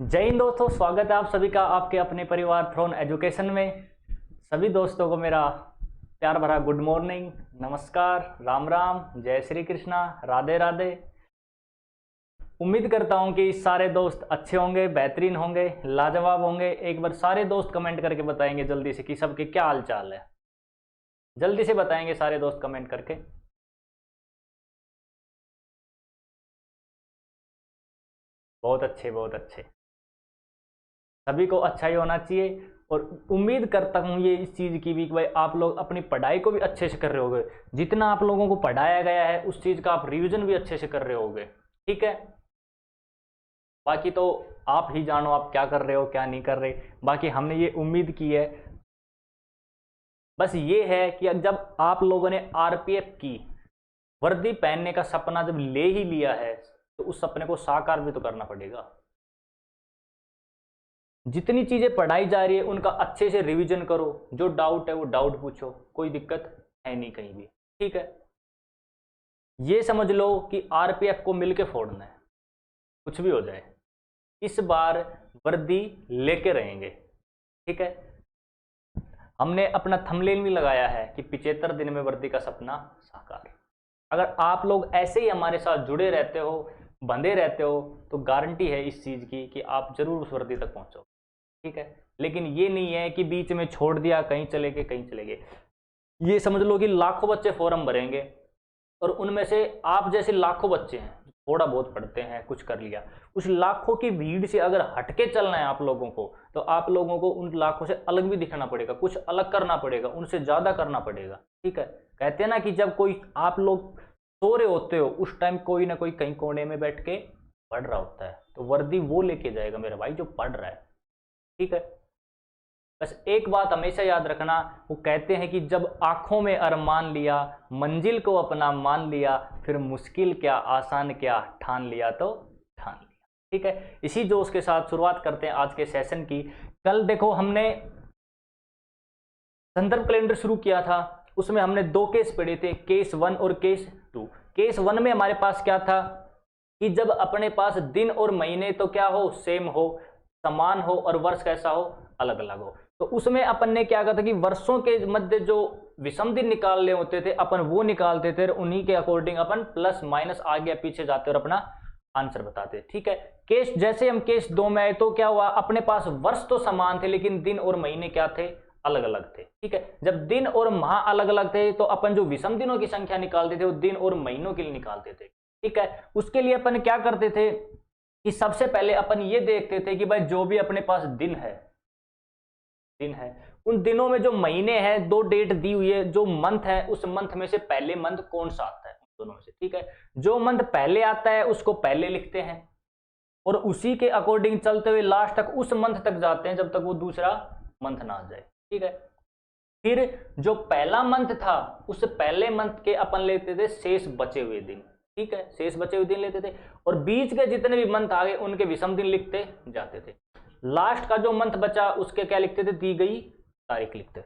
जय हिंद दोस्तों, स्वागत है आप सभी का आपके अपने परिवार थ्रोन एजुकेशन में। सभी दोस्तों को मेरा प्यार भरा गुड मॉर्निंग, नमस्कार, राम राम, जय श्री कृष्णा, राधे राधे। उम्मीद करता हूं कि सारे दोस्त अच्छे होंगे, बेहतरीन होंगे, लाजवाब होंगे। एक बार सारे दोस्त कमेंट करके बताएंगे जल्दी से कि सबके क्या हाल चाल है। जल्दी से बताएंगे सारे दोस्त कमेंट करके। बहुत अच्छे, बहुत अच्छे। सभी को अच्छा ही होना चाहिए और उम्मीद करता हूँ ये इस चीज़ की भी कि भाई आप लोग अपनी पढ़ाई को भी अच्छे से कर रहे होगे। जितना आप लोगों को पढ़ाया गया है उस चीज़ का आप रिवीजन भी अच्छे से कर रहे होगे। ठीक है, बाकी तो आप ही जानो आप क्या कर रहे हो क्या नहीं कर रहे। बाकी हमने ये उम्मीद की है, बस ये है कि जब आप लोगों ने आरपीएफ की वर्दी पहनने का सपना जब ले ही लिया है तो उस सपने को साकार भी तो करना पड़ेगा। जितनी चीजें पढ़ाई जा रही है उनका अच्छे से रिवीजन करो, जो डाउट है वो डाउट पूछो, कोई दिक्कत है नहीं कहीं भी। ठीक है, ये समझ लो कि आरपीएफ को मिलके फोड़ना है, कुछ भी हो जाए इस बार वर्दी लेके रहेंगे। ठीक है, हमने अपना थंबनेल भी लगाया है कि 75 दिन में वर्दी का सपना साकार। अगर आप लोग ऐसे ही हमारे साथ जुड़े रहते हो, बंधे रहते हो, तो गारंटी है इस चीज की कि आप जरूर उस वर्दी तक पहुंचो। ठीक है, लेकिन ये नहीं है कि बीच में छोड़ दिया, कहीं चले गए कहीं चले गए। ये समझ लो कि लाखों बच्चे फॉर्म भरेंगे और उनमें से आप जैसे लाखों बच्चे हैं थोड़ा बहुत पढ़ते हैं, कुछ कर लिया, उस लाखों की भीड़ से अगर हटके चलना है आप लोगों को तो आप लोगों को उन लाखों से अलग भी दिखना पड़ेगा, कुछ अलग करना पड़ेगा, उनसे ज्यादा करना पड़ेगा। ठीक है, कहते हैं ना कि जब कोई आप लोग सो रहे होते हो उस टाइम कोई ना कोई कहीं कोने में बैठ के पढ़ रहा होता है, तो वर्दी वो लेके जाएगा मेरा भाई जो पढ़ रहा है। ठीक है, बस एक बात हमेशा याद रखना, वो कहते हैं कि जब आंखों में अरमान लिया, मंजिल को अपना मान लिया, फिर मुश्किल क्या आसान क्या ठान लिया तो ठान लिया। ठीक है, इसी जोश के साथ शुरुआत करते हैं आज के सेशन की। कल देखो हमने संदर्भ कैलेंडर शुरू किया था, उसमें हमने दो केस पढ़े थे, केस 1 और केस 2। केस 1 में हमारे पास क्या था कि जब अपने पास दिन और महीने तो क्या हो, सेम हो, समान हो, और वर्ष कैसा हो, अलग अलग हो। तो उसमें अपन ने क्या कहा था कि वर्षों के मध्य जो विषम दिन निकालने होते थे अपन वो निकालते थे, उन्हीं के अकॉर्डिंग अपन प्लस माइनस आगे पीछे जाते और अपना आंसर बताते। ठीक है, केस जैसे हम केस 2 में आए तो क्या हुआ, अपने पास वर्ष तो समान थे लेकिन दिन और महीने क्या थे, अलग अलग थे। ठीक है, जब दिन और माह अलग अलग थे तो अपन जो विषम दिनों की संख्या निकालते थे वो दिन और महीनों के लिए निकालते थे। ठीक है, उसके लिए अपन क्या करते थे कि सबसे पहले अपन ये देखते थे कि भाई जो भी अपने पास दिन है उन दिनों में जो महीने हैं, दो डेट दी हुई है, जो मंथ है उस मंथ में से पहले मंथ कौन सा आता है उन दोनों में से। ठीक है, जो मंथ पहले आता है उसको पहले लिखते हैं और उसी के अकॉर्डिंग चलते हुए लास्ट तक उस मंथ तक जाते हैं जब तक वो दूसरा मंथ ना आ जाए। ठीक है, फिर जो पहला मंथ था उस पहले मंथ के अपन लेते थे शेष बचे हुए दिन। ठीक है, शेष बचे हुए दिन लेते थे और बीच के जितने भी मंथ आ गए उनके विषम दिन लिखते जाते थे। लास्ट का जो मंथ बचा उसके क्या लिखते थे, दी गई तारीख लिखते थे।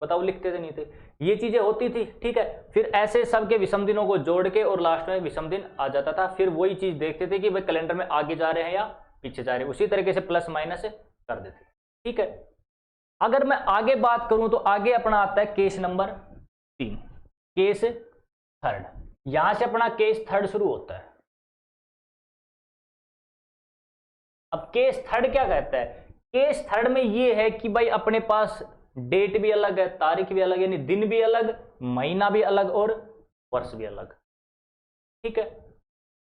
बताओ लिखते थे नहीं थे, ये चीजें होती थी। ठीक है, फिर ऐसे सबके विषम दिनों को जोड़ के और लास्ट में विषम दिन आ जाता था। फिर वही चीज देखते थे कि भाई कैलेंडर में आगे जा रहे हैं या पीछे जा रहे हैं, उसी तरीके से प्लस माइनस कर देते। ठीक है, अगर मैं आगे बात करूं तो आगे अपना आता है केस नंबर 3, केस थर्ड। यहां से अपना केस थर्ड शुरू होता है। अब केस थर्ड क्या कहता है, केस थर्ड में ये है कि भाई अपने पास डेट भी अलग है, तारीख भी अलग, यानी दिन भी अलग, महीना भी अलग और वर्ष भी अलग। ठीक है,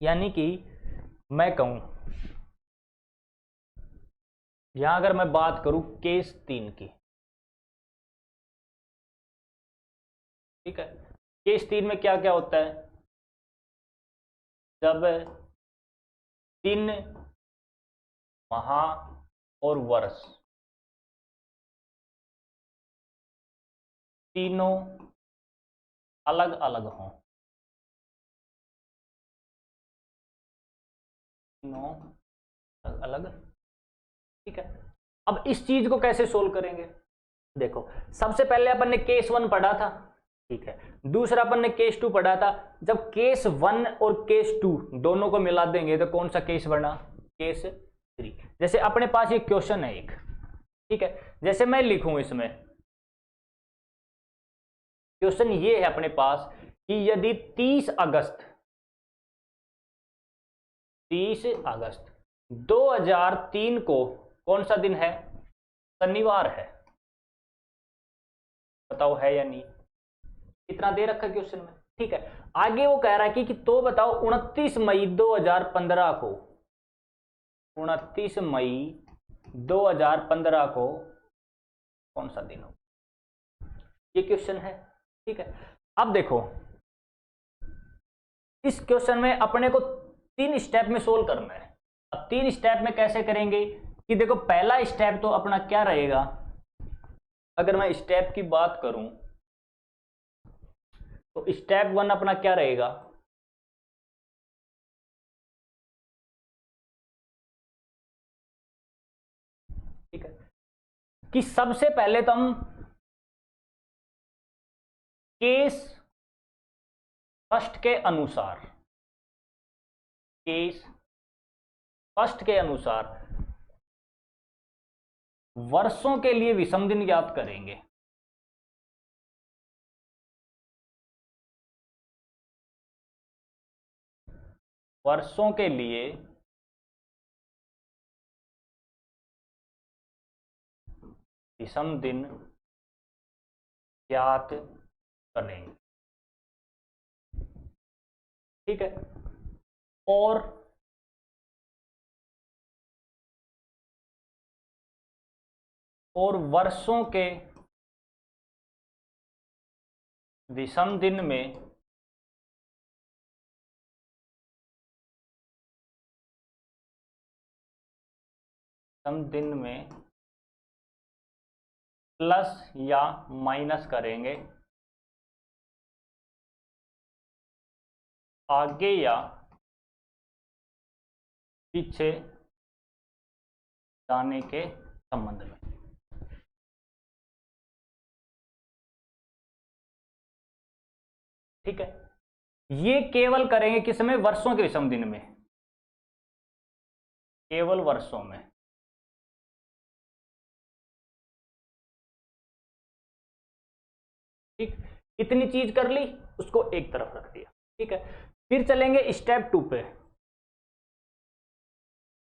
यानी कि मैं कहूं यहां अगर मैं बात करूं केस 3 की, ठीक है, केस 3 में क्या क्या होता है, जब दिन, माह और वर्ष तीनों अलग अलग हों, तीनों अलग अलग। ठीक है, अब इस चीज को कैसे सोल्व करेंगे, देखो सबसे पहले अपन ने केस 1 पढ़ा था ठीक है। दूसरा अपन ने केस 2 पढ़ा था, जब केस 1 और केस 2 दोनों को मिला देंगे तो कौन सा केस बना, केस 3। जैसे अपने पास ये क्वेश्चन है एक, ठीक है, जैसे मैं लिखूं इसमें, क्वेश्चन ये है अपने पास कि यदि 30 अगस्त 2003 को कौन सा दिन है, शनिवार है, बताओ है या नहीं, इतना दे रखा क्वेश्चन में, ठीक है। आगे वो कह रहा है कि तो बताओ 29 मई 2015 को, 29 मई 2015 को कौन सा दिन हो, ये क्वेश्चन है, ठीक है। अब देखो इस क्वेश्चन में अपने को 3 स्टेप में सोल्व करना है। अब 3 स्टेप में कैसे करेंगे कि देखो, पहला स्टेप तो अपना क्या रहेगा, अगर मैं स्टेप की बात करूं तो स्टेप 1 अपना क्या रहेगा, ठीक है, कि सबसे पहले तो हम केस फर्स्ट के अनुसार, केस फर्स्ट के अनुसार वर्षों के लिए विषम दिन ज्ञात करेंगे। वर्षों के लिए विषम दिन ज्ञात करेंगे, ठीक है। और वर्षों के विषम दिन में प्लस या माइनस करेंगे, आगे या पीछे जाने के संबंध में, ठीक है। ये केवल करेंगे किसमें, वर्षों के विषम दिन में, केवल वर्षों में, ठीक। इतनी चीज कर ली, उसको एक तरफ रख दिया, ठीक है। फिर चलेंगे स्टेप 2 पे।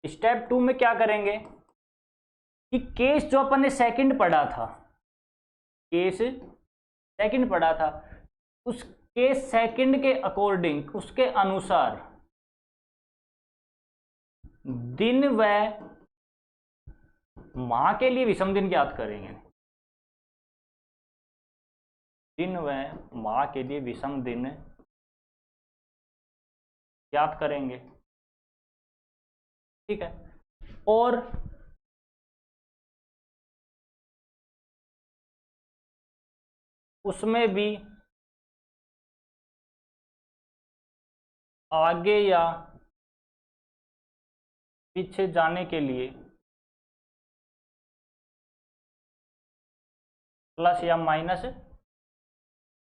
स्टेप 2 में क्या करेंगे कि केस जो अपन ने सेकंड पढ़ा था, केस सेकंड पढ़ा था, उस केस सेकंड के अकॉर्डिंग, उसके अनुसार दिन व माह के लिए विषम दिन ज्ञात करेंगे, दिन व माह के लिए विषम दिन ज्ञात करेंगे, ठीक है। और उसमें भी आगे या पीछे जाने के लिए प्लस या माइनस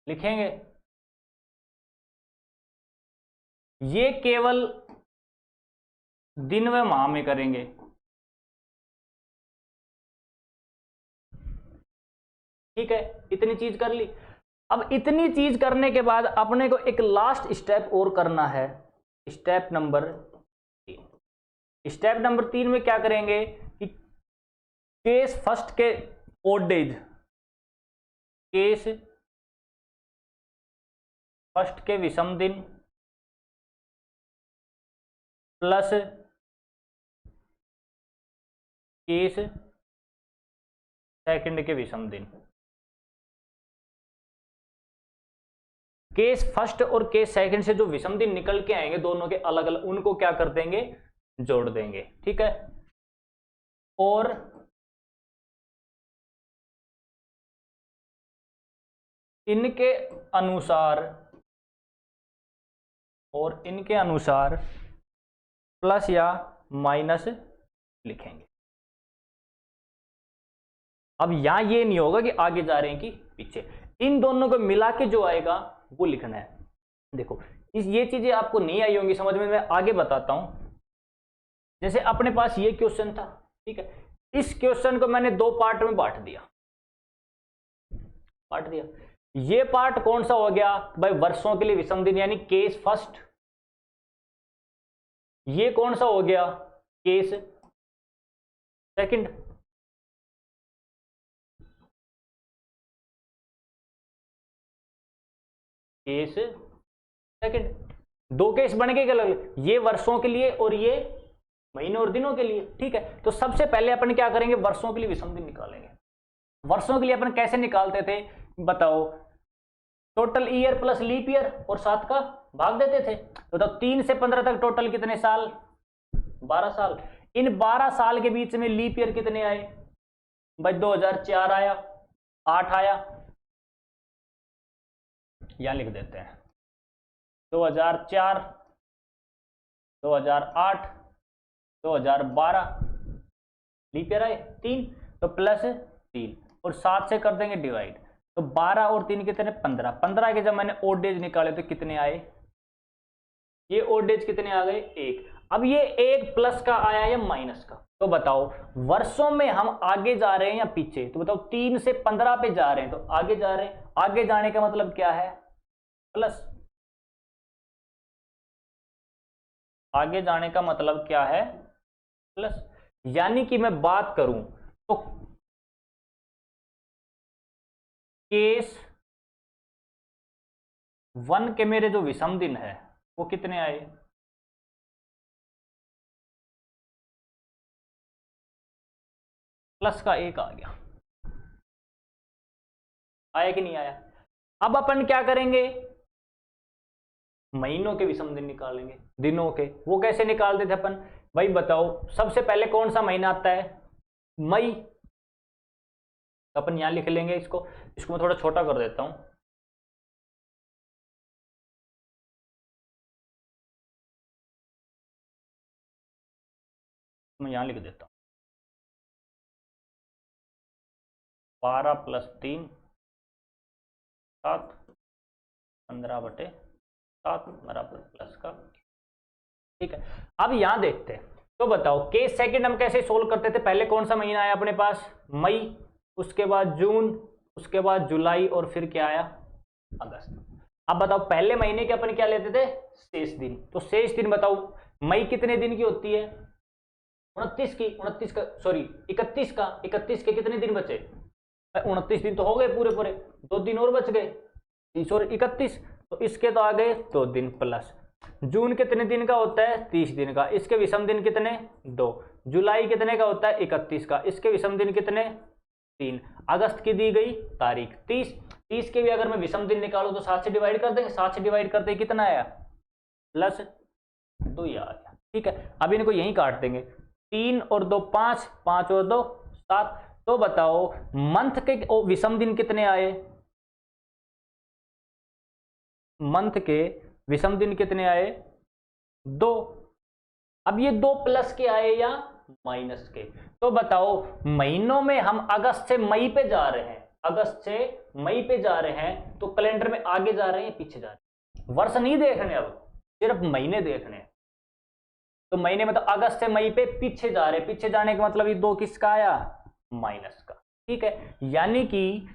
लिखेंगे। ये केवल दिन व माह में करेंगे, ठीक है। इतनी चीज कर ली। अब इतनी चीज करने के बाद अपने को एक लास्ट स्टेप और करना है, स्टेप नंबर 3। स्टेप नंबर 3 में क्या करेंगे कि केस फर्स्ट के ओड डेज, केस फर्स्ट के विषम दिन प्लस केस सेकंड के विषम दिन, केस फर्स्ट और केस सेकंड से जो विषम दिन निकल के आएंगे दोनों के अलग अलग, उनको क्या कर देंगे, जोड़ देंगे, ठीक है। और इनके अनुसार प्लस या माइनस लिखेंगे। अब यहां ये नहीं होगा कि आगे जा रहे हैं कि पीछे, इन दोनों को मिला के जो आएगा वो लिखना है। देखो ये चीजें आपको नहीं आई होंगी समझ में, मैं आगे बताता हूं। जैसे अपने पास ये क्वेश्चन था, ठीक है, इस क्वेश्चन को मैंने दो पार्ट में बांट दिया। ये पार्ट कौन सा हो गया भाई, वर्षों के लिए विषम दिन यानी केस फर्स्ट। ये कौन सा हो गया, केस सेकंड। केस सेकंड, दो केस बन गए अलग, ये वर्षों के लिए और ये महीनों और दिनों के लिए, ठीक है। तो सबसे पहले अपन क्या करेंगे, वर्षों के लिए विषम दिन निकालेंगे। वर्षों के लिए अपन कैसे निकालते थे बताओ, total year plus leap year और 7 का भाग देते थे। तो 3 से 15 तक टोटल कितने साल, 12 साल। इन 12 साल के बीच में लीप ईयर कितने आए भाई, 2004 आया, 8 आया, यहां लिख देते हैं 2004, 2008, 2012 लीप ईयर आए 3, तो प्लस 3 और 7 से कर देंगे डिवाइड, तो 12 और 3 कितने 15। 15 के जब मैंने ओड डेज निकाले तो कितने आए, ये ओड डेज कितने आ गए 1। अब ये 1 प्लस का आया या माइनस का, तो बताओ वर्षों में हम आगे जा रहे हैं या पीछे, तो बताओ 3 से 15 पे जा रहे हैं तो आगे जा रहे हैं। आगे जाने का मतलब क्या है, प्लस। आगे जाने का मतलब क्या है, प्लस। यानी कि मैं बात करूं तो केस 1 के मेरे जो विषम दिन है वो कितने आए, प्लस का 1 आ गया, आया कि नहीं आया। अब अपन क्या करेंगे, महीनों के विषम दिन निकालेंगे, दिनों के। वो कैसे निकालते थे अपन भाई बताओ, सबसे पहले कौन सा महीना आता है, मई। अपन यहां लिख लेंगे इसको मैं थोड़ा छोटा कर देता हूं, मैं यहां लिख देता हूं 12 + 3 7, 15/7 बराबर प्लस का, ठीक है। अब यहां देखते हैं, तो बताओ केस सेकंड हम कैसे सोल्व करते थे, पहले कौन सा महीना आया अपने पास, मई, उसके बाद जून, उसके बाद जुलाई और फिर क्या आया, अगस्त। अब बताओ पहले महीने के अपन क्या लेते थे, शेष दिन। तो शेष दिन बताओ, मई कितने दिन की होती है, 29 की, 29 का सॉरी 31 का, 31 के कितने दिन बचे, 29 दिन तो हो गए पूरे पूरे, 2 दिन और बच गए 30 और 31, तो इसके तो आ गए 2 दिन प्लस। जून कितने दिन का होता है, 30 दिन का, इसके विषम दिन कितने 2। जुलाई कितने का होता है 31 का, इसके विषम दिन कितने 3। अगस्त की दी गई तारीख 30 के भी अगर मैं विषम दिन निकालूं तो 7 से डिवाइड कर देंगे, 7 से डिवाइड करते कितना आया, प्लस 2 आ गया, ठीक है। अब इनको यहीं काट देंगे, 3 और 2 5, 5 और 2 7। तो बताओ मंथ के विषम दिन कितने आए, मंथ के विषम दिन कितने आए 2। अब ये 2 प्लस के आए या माइनस के, तो बताओ महीनों में हम अगस्त से मई पे जा रहे हैं, अगस्त से मई पे जा रहे हैं, तो कैलेंडर में आगे जा रहे हैं पीछे जा रहे हैं, वर्ष नहीं देखने, अब सिर्फ महीने देखने। तो महीने में तो अगस्त से मई पे पीछे जा रहे हैं, पीछे जाने का मतलब ये 2 किसका आया, माइनस का, ठीक है। यानी कि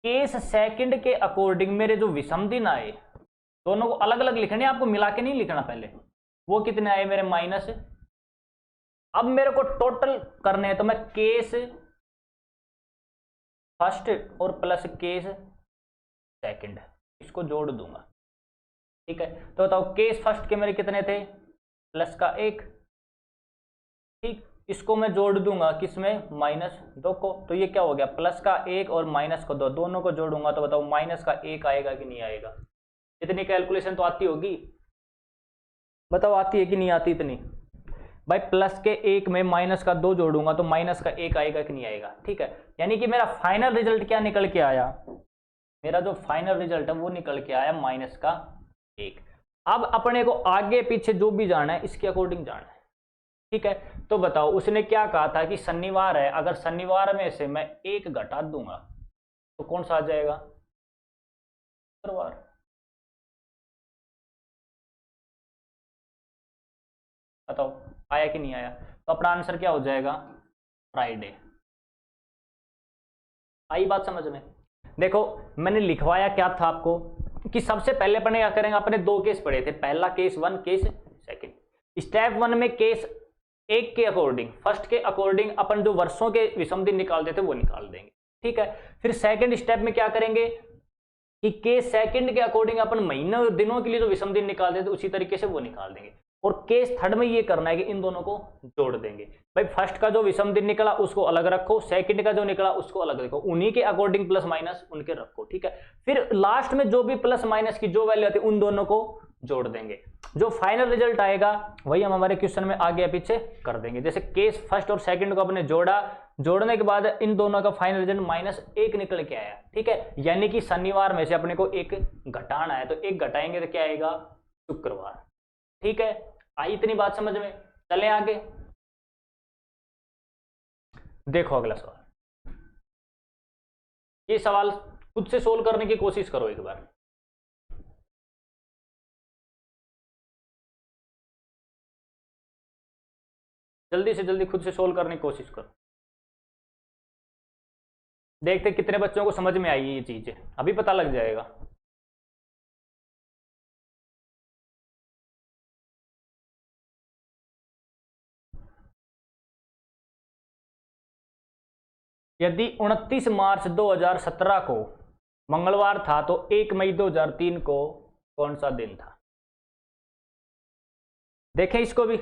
केस सेकंड के अकॉर्डिंग मेरे जो विषम दिन आए, दोनों को अलग अलग लिखने, आपको मिला के नहीं लिखना पहले, वो कितने आए मेरे माइनस। अब मेरे को टोटल करने हैं, तो मैं केस फर्स्ट और प्लस केस सेकंड इसको जोड़ दूंगा, ठीक है। तो बताओ केस फर्स्ट के मेरे कितने थे, प्लस का 1, ठीक, इसको मैं जोड़ दूंगा किसमें, -2 को, तो ये क्या हो गया, प्लस का 1 और माइनस को 2, दोनों को जोड़ूंगा तो बताओ माइनस का 1 आएगा कि नहीं आएगा। इतनी कैलकुलेशन तो आती होगी, बताओ आती है कि नहीं आती इतनी भाई। प्लस के 1 में माइनस का 2 जोड़ूंगा तो माइनस का 1 आएगा कि नहीं आएगा, ठीक है। यानी कि मेरा फाइनल रिजल्ट क्या निकल के आया, मेरा जो फाइनल रिजल्ट है वो निकल के आया -1। अब अपने को आगे पीछे जो भी जाना है इसके अकॉर्डिंग जाना है, ठीक है। तो बताओ उसने क्या कहा था कि शनिवार है, अगर शनिवार में से मैं 1 घटा दूंगा तो कौन सा आ जाएगा, शुक्रवार। बताओ आया कि नहीं आया, तो अपना आंसर क्या हो जाएगा, फ्राइडे। आई बात समझ में। देखो मैंने लिखवाया क्या था आपको कि सबसे पहले अपने क्या करेंगे, अपने दो केस पढ़े थे, पहला केस 1, केस सेकंड। स्टेप 1 में केस 1 के अकॉर्डिंग, फर्स्ट के अकॉर्डिंग अपन जो वर्षों के विषम दिन निकाल देते वो निकाल देंगे, ठीक है। फिर सेकंड स्टेप में क्या करेंगे कि केस सेकंड के अकॉर्डिंग अपन महीनों दिनों के लिए जो विषम दिन निकाल देते उसी तरीके से वो निकाल देंगे। और केस थर्ड में ये करना है कि इन दोनों को जोड़ देंगे। भाई फर्स्ट का जो विषम दिन निकला उसको अलग रखो, सेकंड का जो निकला उसको अलग रखो, उन्हीं के अकॉर्डिंग प्लस माइनस उनके रखो, ठीक है। फिर लास्ट में जो भी प्लस माइनस की जो वैल्यू आती है उन दोनों को जोड़ देंगे। जो फाइनल रिजल्ट आएगा वही हम हमारे क्वेश्चन में आगे पीछे कर देंगे। जैसे केस फर्स्ट और सेकंड को अपने जोड़ा, जोड़ने के बाद इन दोनों का फाइनल रिजल्ट -1 निकल के आया, ठीक है। यानी कि शनिवार में से अपने को एक घटाना है, तो एक घटाएंगे तो क्या आएगा, शुक्रवार, ठीक है। आई इतनी बात समझ में। चले आगे, देखो अगला सवाल। ये सवाल खुद से सोल्व करने की कोशिश करो एक बार। जल्दी से जल्दी खुद से सोल्व करने की कोशिश करो, देखते कितने बच्चों को समझ में आई ये चीजें, अभी पता लग जाएगा। यदि 29 मार्च 2017 को मंगलवार था तो 1 मई 2003 को कौन सा दिन था। देखें इसको भी,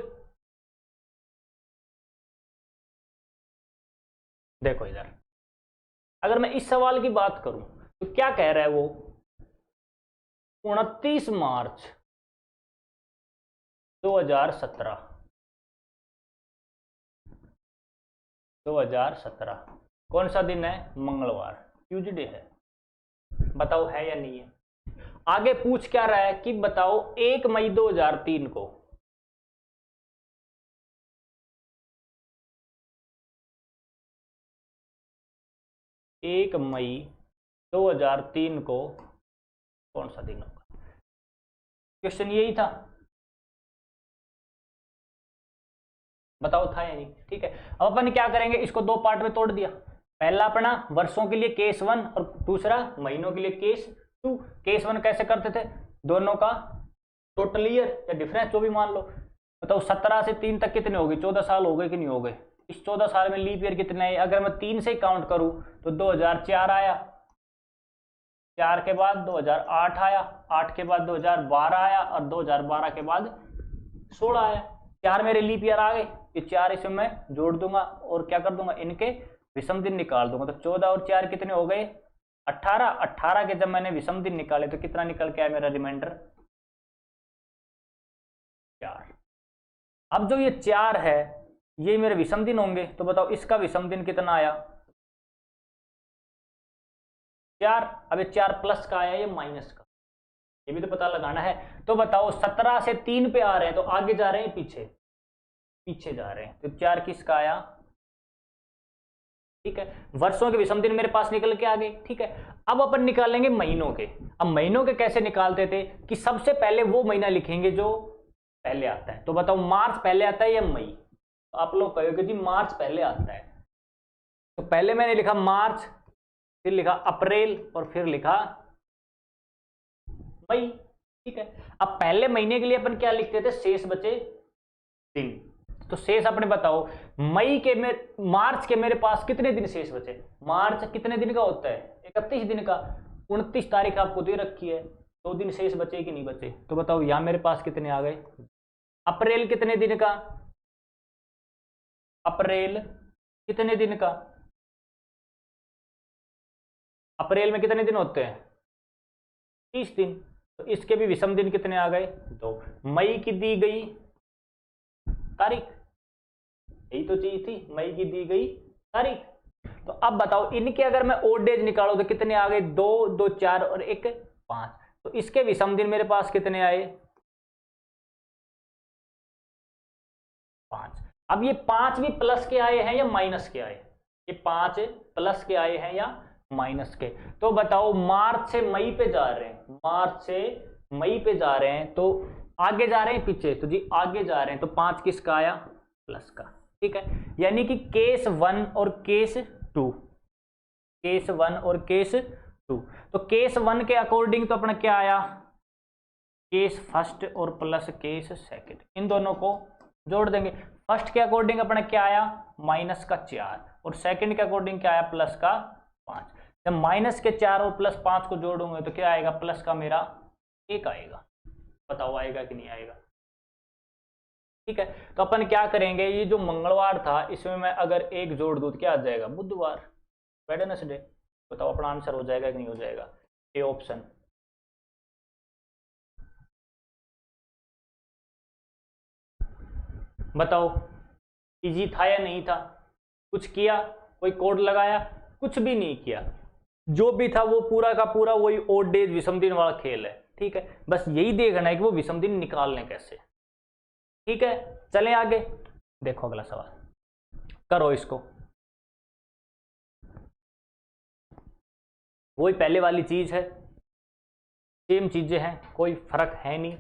देखो इधर अगर मैं इस सवाल की बात करूं तो क्या कह रहा है वो, 29 मार्च 2017 कौन सा दिन है, मंगलवार, ट्यूसडे है। बताओ है या नहीं है। आगे पूछ क्या रहा है कि बताओ 1 मई 2003 को, एक मई 2003 को कौन सा दिन होगा। क्वेश्चन यही था, बताओ था या नहीं, ठीक है। अब अपन क्या करेंगे, इसको दो पार्ट में तोड़ दिया। पहला अपना वर्षों के लिए केस 1 और दूसरा महीनों के लिए केस 2। केस 1 कैसे करते थे, दोनों का टोटल ईयर या डिफरेंस जो भी मान लो। बताओ 17 से 3 तक कितने हो गए, 14 साल हो गए कि नहीं हो गए। इस 14 साल में लीप ईयर कितने आए, अगर मैं 3 से काउंट करूं तो 2004 आया, 4 के बाद 2008 आया, 8 के बाद 2012 आया और 2012 के बाद 16 आया। 4 मेरे लीप ईयर आ गए, ये 4 इसमें मैं जोड़ दूंगा और क्या कर दूंगा, इनके विषम दिन निकाल दूंगा। तो 14 और 4 कितने हो गए, 18। 18 के जब मैंने विषम दिन निकाले तो कितना निकल के आया मेरा रिमाइंडर, 4। अब जो ये 4 है ये मेरे विषम दिन होंगे, तो बताओ इसका विषम दिन कितना आया, 4। अब ये 4 प्लस का आया, ये माइनस का, ये भी तो पता लगाना है। तो बताओ 17 से 3 पे आ रहे हैं तो आगे जा रहे हैं पीछे, पीछे जा रहे हैं, तो 4 किसका आया, ठीक है। वर्षों के विषम दिन मेरे पास निकल के आ गए, ठीक है। अब अपन निकालेंगे महीनों के। अब महीनों के कैसे निकालते थे कि सबसे पहले वो महीना लिखेंगे जो पहले आता है। तो बताओ मार्च पहले आता है या मई, तो आप लोग कहोगे जी मार्च पहले आता है, तो पहले मैंने लिखा मार्च, फिर लिखा अप्रैल और फिर लिखा मई, ठीक है। अब पहले महीने के लिए अपन क्या लिखते थे, शेष बचे दिन। तो शेष अपने बताओ मई के मार्च के मेरे पास कितने दिन शेष बचे, मार्च कितने दिन का होता है, 31 दिन का। 29 तारीख आपको दे रखी है, 2 दिन शेष बचे कि नहीं बचे। तो बताओ यहां मेरे पास कितने आ गए। अप्रैल कितने दिन का, अप्रैल कितने दिन का, अप्रैल में कितने दिन होते हैं, 30 दिन। तो इसके भी विषम दिन कितने आ गए, 2। मई की दी गई तारीख, यही तो चीज थी, मई की दी गई तारीख। तो अब बताओ इनके अगर मैं ओड डेज निकालू तो कितने आ गए, 2, 2 4 और 1 5। तो इसके विषम दिन मेरे पास कितने आए, 5। अब ये 5 भी प्लस के आए हैं या माइनस के आए, ये 5 प्लस के आए हैं या माइनस के। तो बताओ मार्च से मई पे जा रहे हैं, मार्च से मई पे जा रहे हैं, तो आगे जा रहे हैं पीछे, तो जी आगे जा रहे हैं, तो 5 किसका आया, प्लस का। ठीक है, यानी कि केस 1 और केस 2, केस 1 और केस 2। तो केस 1 के अकॉर्डिंग तो अपना क्या आया, केस फर्स्ट और प्लस केस सेकंड, इन दोनों को जोड़ देंगे। फर्स्ट के अकॉर्डिंग अपना क्या आया, माइनस का 4, और सेकंड के अकॉर्डिंग क्या आया, प्लस का 5। जब माइनस के 4 और प्लस 5 को जोड़ूंगे तो क्या आएगा, प्लस का मेरा 1 आएगा। बताओ आएगा कि नहीं आएगा। ठीक है, तो अपन क्या करेंगे, ये जो मंगलवार था इसमें मैं अगर 1 जोड़ दूं तो क्या आ जाएगा, बुधवार, वेडनेसडे। बताओ अपना आंसर हो जाएगा कि नहीं हो जाएगा, ए ऑप्शन। बताओ इजी था या नहीं था, कुछ किया, कोई कोड लगाया, कुछ भी नहीं किया, जो भी था वो पूरा का पूरा वही ओड डेज विषम दिन वाला खेल है। ठीक है, बस यही देखना है कि वो विषम दिन निकालने कैसे। ठीक है, चलें आगे, देखो अगला सवाल, करो इसको। वही पहले वाली चीज है, सेम चीजें हैं, कोई फर्क है नहीं।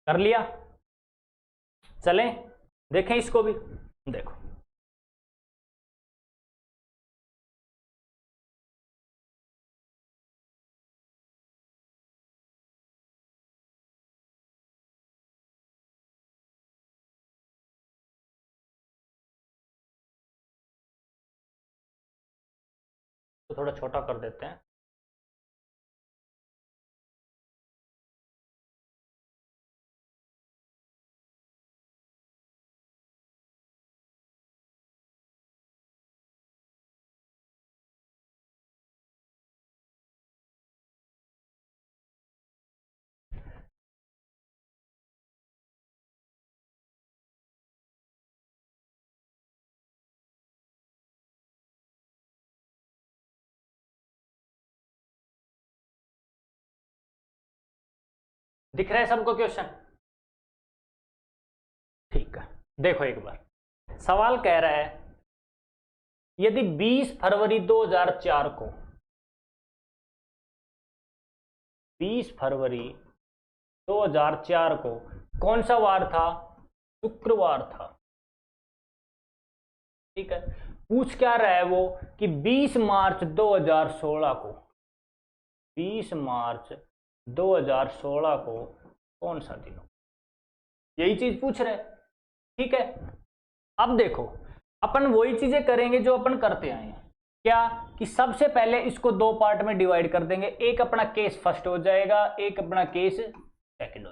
कर लिया, चलें देखें इसको भी, देखो तो थोड़ा छोटा कर देते हैं। दिख रहा है सबको क्वेश्चन, ठीक है। देखो एक बार सवाल कह रहा है, यदि 20 फरवरी 2004 को, 20 फरवरी 2004 को कौन सा वार था, शुक्रवार था। ठीक है, पूछ क्या रहा है वो कि 20 मार्च 2016 को, 20 मार्च 2016 को कौन सा दिन हो, यही चीज पूछ रहे हैं। ठीक है, अब देखो अपन वही चीजें करेंगे जो अपन करते आए हैं, क्या कि सबसे पहले इसको 2 पार्ट में डिवाइड कर देंगे, एक अपना केस फर्स्ट हो जाएगा, एक अपना केस सेकंड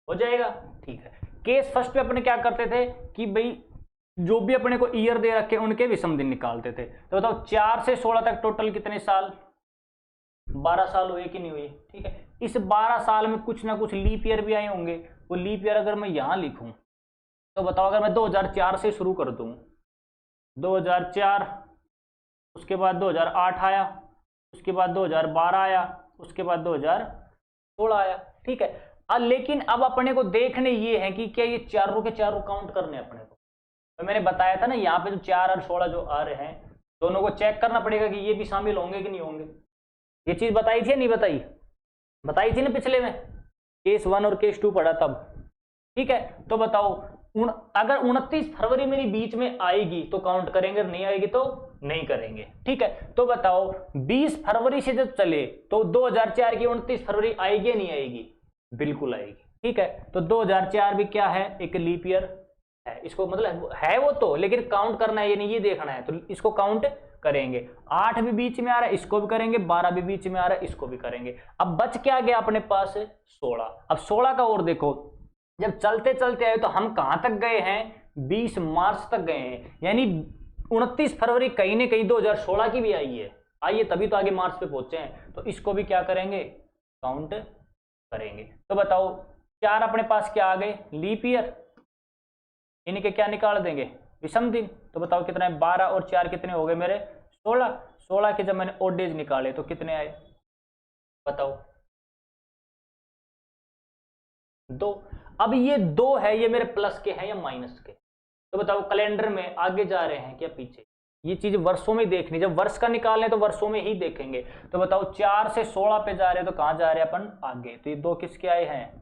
हो जाएगा। ठीक है, केस फर्स्ट पे अपने क्या करते थे कि भाई जो भी अपने को ईयर दे रखे उनके विषम दिन निकालते थे। तो बताओ 4 से 16 तक टोटल कितने साल, 12 साल हुए कि नहीं हुए। ठीक है, इस 12 साल में कुछ ना कुछ लीप ईयर भी आए होंगे, वो लीप ईयर अगर मैं यहां लिखूं तो बताओ अगर मैं 2004 से शुरू कर दूं, 2004, उसके बाद 2008 आया, उसके बाद 2012 आया, उसके बाद 2016 आया। ठीक है, लेकिन अब अपने को देखने ये है कि क्या ये चारों के चारों काउंट करने अपने को। तो मैंने बताया था ना यहाँ पे जो 4 और 16 जो आ रहे हैं दोनों को चेक करना पड़ेगा कि ये भी शामिल होंगे कि नहीं होंगे। ये चीज बताई थी या नहीं बताई, बताई थी ना पिछले में, केस 1 और केस 2 पढ़ा तब। ठीक है, तो बताओ अगर 29 फरवरी मेरी बीच में आएगी तो काउंट करेंगे, नहीं आएगी तो नहीं करेंगे। ठीक है, तो बताओ 20 फरवरी से जब चले तो 2004 की 29 फरवरी आएगी या नहीं आएगी, बिल्कुल आएगी। ठीक है, तो 2004 भी क्या है, एक लीप ईयर है, इसको मतलब है वो तो, लेकिन काउंट करना है ये नहीं, ये देखना है, तो इसको काउंट करेंगे। 8 भी बीच में आ रहा है, इसको भी करेंगे, 12 भी बीच में आ रहा है, इसको भी करेंगे। अब बच क्या गया अपने पास, 16। अब 16 का और देखो, जब चलते चलते आए तो हम कहां तक गए हैं, 20 मार्च तक गए हैं, यानी 29 फरवरी कहीं ना कहीं 2016 की भी आई है, तभी तो आगे मार्च पे पहुंचे हैं, तो इसको भी क्या करेंगे, काउंट करेंगे। तो बताओ 4 अपने पास क्या आ गए, लीप ईयर, इनके क्या निकाल देंगे, विषम दिन। तो बताओ कितना है, 12 और 4 कितने हो गए मेरे, 16। 16 के जब मैंने ओड डेज निकाले तो कितने आए बताओ? 2। अब ये 2 है, ये मेरे प्लस के हैं या माइनस के? तो बताओ कैलेंडर में आगे जा रहे हैं क्या पीछे? ये चीज वर्षों में देखनी, जब वर्ष का निकालने तो वर्षों में ही देखेंगे। तो बताओ 4 से 16 पे जा रहे हैं तो कहां जा रहे हैं अपन? आगे। तो ये 2 किसके आए हैं?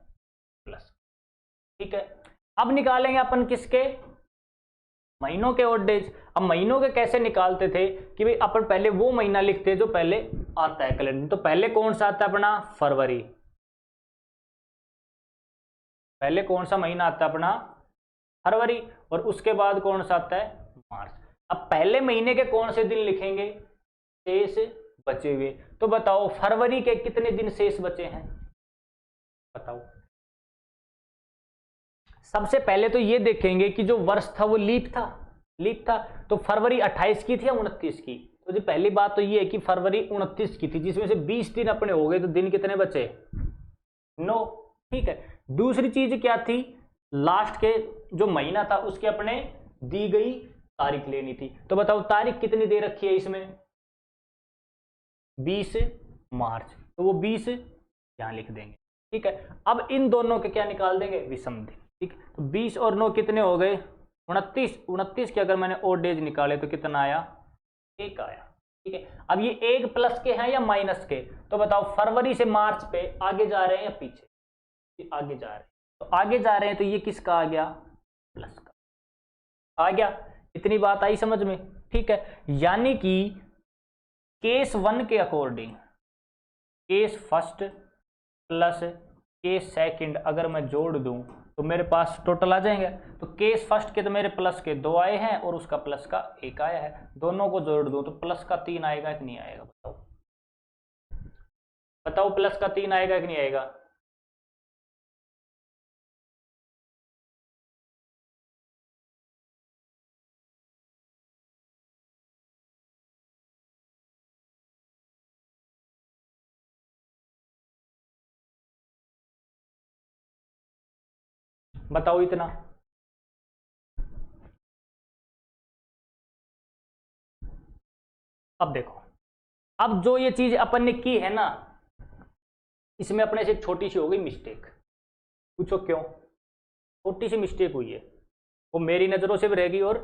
प्लस। ठीक है, अब निकालेंगे अपन किसके? महीनों के ओड डेज। अब महीनों के कैसे निकालते थे कि भाई अपन पहले वो महीना लिखते हैं जो पहले आता है कैलेंडर। तो पहले कौन सा आता है अपना? फरवरी। पहले कौन सा महीना आता है अपना? फरवरी। और उसके बाद कौन सा आता है? मार्च। अब पहले महीने के कौन से दिन लिखेंगे? शेष बचे हुए। तो बताओ फरवरी के कितने दिन शेष बचे हैं बताओ? सबसे पहले तो ये देखेंगे कि जो वर्ष था वो लीप था। लीप था तो फरवरी 28 की थी या 29 की? तो जी पहली बात तो ये है कि फरवरी 29 की थी, जिसमें से 20 दिन अपने हो गए, तो दिन कितने बचे? 9। ठीक है, दूसरी चीज क्या थी? लास्ट के जो महीना था उसके अपने दी गई तारीख लेनी थी। तो बताओ तारीख कितनी दे रखी है इसमें? 20 मार्च। तो वो 20 यहां लिख देंगे। ठीक है, अब इन दोनों के क्या निकाल देंगे? विषम दिन। ठीक, तो 20 और 9 कितने हो गए? 29। 29 के अगर मैंने ओड डेज निकाले तो कितना आया? 1 आया। ठीक है, अब ये 1 प्लस के हैं या माइनस के? तो बताओ फरवरी से मार्च पे आगे जा रहे हैं या पीछे? आगे जा रहे हैं। तो आगे जा रहे हैं तो ये किसका आ गया? प्लस का आ गया। इतनी बात आई समझ में? ठीक है, यानी कि केस 1 के according case first plus case second अगर मैं जोड़ दूं तो मेरे पास टोटल आ जाएंगे। तो केस फर्स्ट के तो मेरे प्लस के 2 आए हैं और उसका प्लस का 1 आया है। दोनों को जोड़ दूं तो प्लस का 3 आएगा कि नहीं आएगा बताओ? बताओ प्लस का 3 आएगा कि नहीं आएगा? बताओ इतना। अब देखो, अब जो ये चीज अपन ने की है ना, इसमें अपने से एक छोटी सी हो गई मिस्टेक। पूछो क्यों? छोटी सी मिस्टेक हुई है, वो मेरी नजरों से भी रहेगी और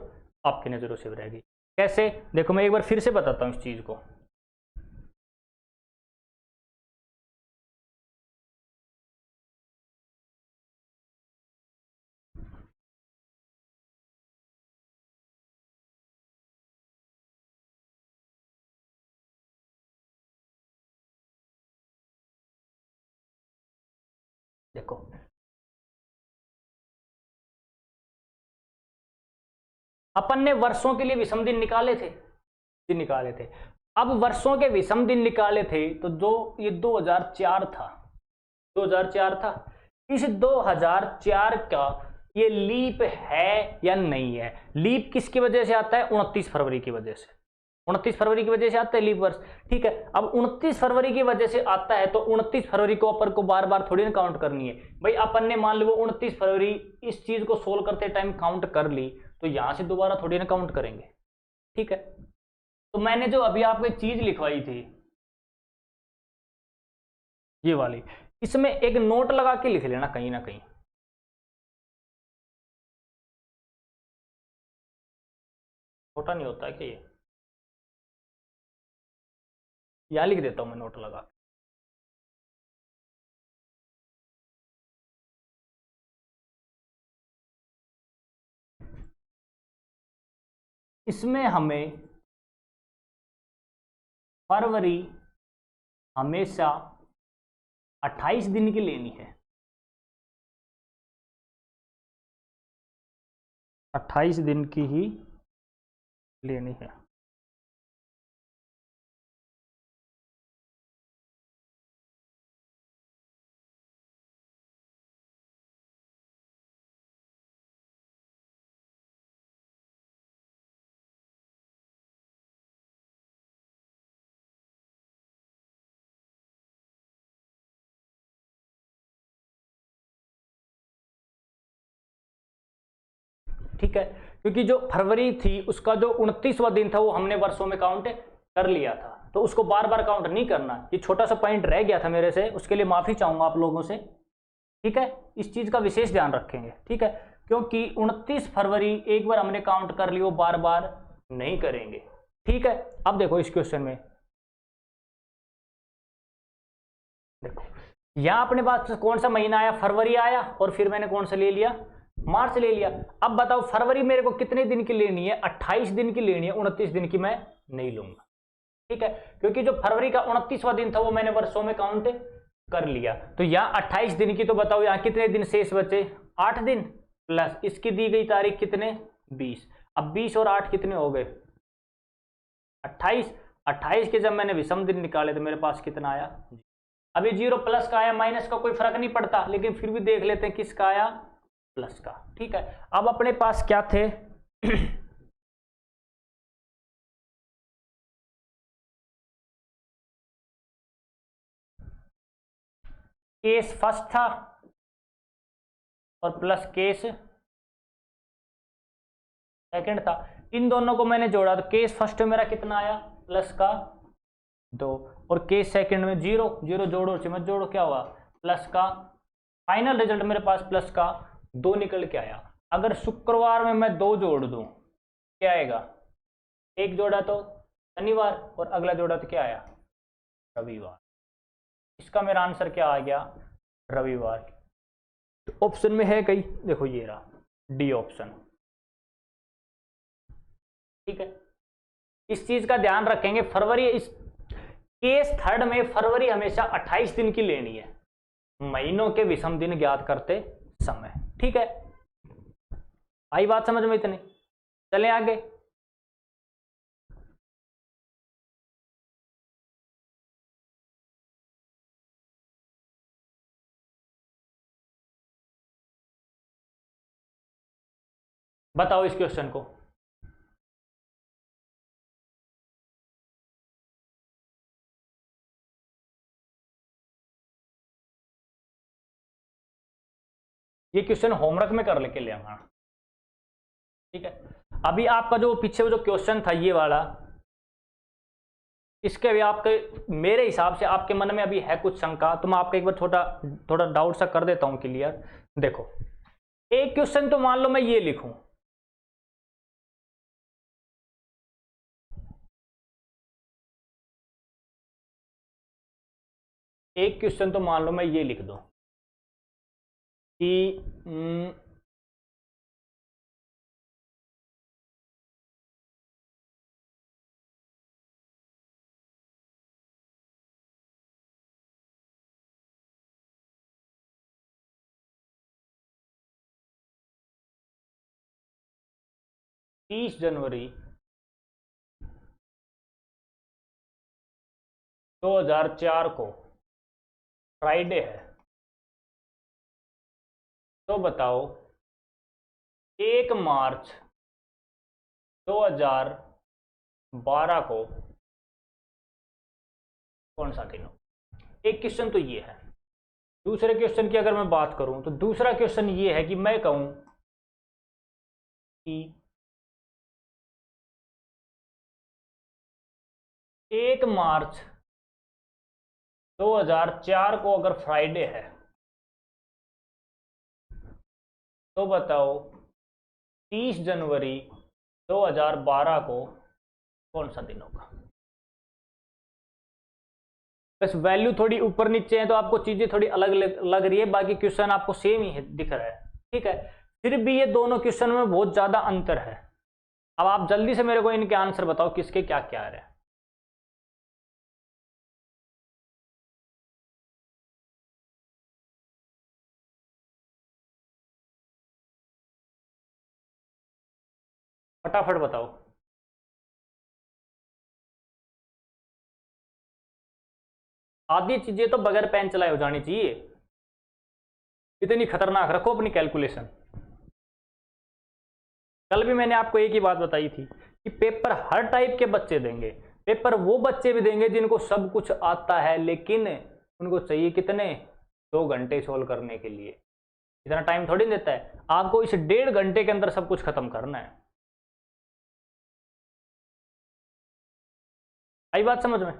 आपकी नजरों से भी रहेगी। कैसे? देखो मैं एक बार फिर से बताता हूं इस चीज को। देखो अपन ने वर्षों के लिए विषम दिन निकाले थे, दिन निकाले थे। अब वर्षों के विषम दिन निकाले थे तो जो ये 2004 था, 2004 था। इस 2004 का ये लीप है या नहीं है? लीप किसकी वजह से आता है? 29 फरवरी की वजह से। 29 फरवरी की वजह से आता है लीप वर्ष। ठीक है, अब 29 फरवरी की वजह से आता है तो 29 फरवरी को अपन को बार बार थोड़ी ना काउंट करनी है भाई। अपन ने मान लो 29 फरवरी इस चीज को सोल्व करते टाइम काउंट कर ली, तो यहां से दोबारा थोड़ी ना काउंट करेंगे। ठीक है, तो मैंने जो अभी आपको एक चीज लिखवाई थी ये वाली, इसमें एक नोट लगा के लिख लेना कहीं ना कहीं। छोटा नहीं होता है कि ये? यहां लिख देता हूं मैं नोट लगा। इसमें हमें फरवरी हमेशा 28 दिन की लेनी है। 28 दिन की ही लेनी है। ठीक है, क्योंकि जो फरवरी थी उसका जो 29वां दिन था वो हमने वर्षों में काउंट कर लिया था, तो उसको बार बार काउंट नहीं करना। ये छोटा सा पॉइंट रह गया था मेरे से, उसके लिए माफी चाहूंगा आप लोगों से। ठीक है, इस चीज का विशेष ध्यान रखेंगे। ठीक है, क्योंकि 29 फरवरी एक बार हमने काउंट कर ली, वो बार बार नहीं करेंगे। ठीक है, अब देखो इस क्वेश्चन में, देखो यहां अपने पास कौन सा महीना आया, फरवरी आया, और फिर मैंने कौन सा ले लिया, मार्च ले लिया। अब बताओ फरवरी मेरे को कितने दिन की लेनी है, 28 दिन की लेनी है, 29 दिन की मैं नहीं लूंगा। ठीक है, क्योंकि जो फरवरी का 29वां दिन था वो मैंने वर्षों में काउंट कर लिया। तो यहाँ 28 दिन की, तो बताओ यहाँ कितने दिन शेष बचे, 8 दिन, प्लस इसकी दी गई तारीख कितने, 20। अब 20 और 8 कितने हो गए, 28। 28 के जब मैंने विषम दिन निकाले तो मेरे पास कितना आया, अभी 0 प्लस का आया, माइनस का कोई फर्क नहीं पड़ता, लेकिन फिर भी देख लेते हैं किसका आया, प्लस का। ठीक है, अब अपने पास क्या थे केस फर्स्ट था और प्लस केस सेकंड था। इन दोनों को मैंने जोड़ा तो केस फर्स्ट में मेरा कितना आया, प्लस का 2, और केस सेकंड में 0, 0 जोड़ो मत जोड़ो, क्या हुआ, प्लस का। फाइनल रिजल्ट मेरे पास प्लस का 2 निकल के आया। अगर शुक्रवार में मैं 2 जोड़ दूं क्या आएगा, 1 जोड़ा तो शनिवार और अगला जोड़ा तो क्या आया, रविवार। इसका मेरा आंसर क्या आ गया, रविवार। तो ऑप्शन में है कहीं, देखो ये रहा डी ऑप्शन। ठीक है, इस चीज का ध्यान रखेंगे। फरवरी, इस केस थर्ड में फरवरी हमेशा 28 दिन की लेनी है, महीनों के विषम दिन ज्ञात करते समय। ठीक है, आई बात समझ में इतनी, चलें आगे। बताओ इस क्वेश्चन को, ये क्वेश्चन होमवर्क में कर लेके ले आना। ठीक है, अभी आपका जो पीछे जो क्वेश्चन था ये वाला, इसके भी आपके, मेरे हिसाब से आपके मन में अभी है कुछ शंका, तो मैं आपका एक बार थोड़ा डाउट सा कर देता हूं क्लियर। देखो एक क्वेश्चन तो मान लो मैं ये लिखूं, एक क्वेश्चन तो मान लो मैं ये लिख दूं कि 30 जनवरी 2004 को फ्राइडे है, तो बताओ 1 मार्च 2012 को कौन सा दिन हो। एक क्वेश्चन तो ये है। दूसरे क्वेश्चन की अगर मैं बात करूं तो दूसरा क्वेश्चन ये है कि मैं कहूं कि 1 मार्च 2004 को अगर फ्राइडे है तो बताओ 30 जनवरी 2012 को कौन सा दिन होगा। बस वैल्यू थोड़ी ऊपर नीचे है तो आपको चीजें थोड़ी अलग लग रही है, बाकी क्वेश्चन आपको सेम ही है, दिख रहा है। ठीक है, फिर भी ये दोनों क्वेश्चन में बहुत ज्यादा अंतर है। अब आप जल्दी से मेरे को इनके आंसर बताओ किसके क्या क्या है। फटाफट बताओ। आधी चीजें तो बगैर पेन चलाए हो जानी चाहिए, इतनी खतरनाक रखो अपनी कैलकुलेशन। कल भी मैंने आपको एक ही बात बताई थी कि पेपर हर टाइप के बच्चे देंगे। पेपर वो बच्चे भी देंगे जिनको सब कुछ आता है, लेकिन उनको चाहिए कितने, 2 घंटे सोल्व करने के लिए। इतना टाइम थोड़ी देता है, आपको इस 1.5 घंटे के अंदर सब कुछ खत्म करना है। आई बात समझ में?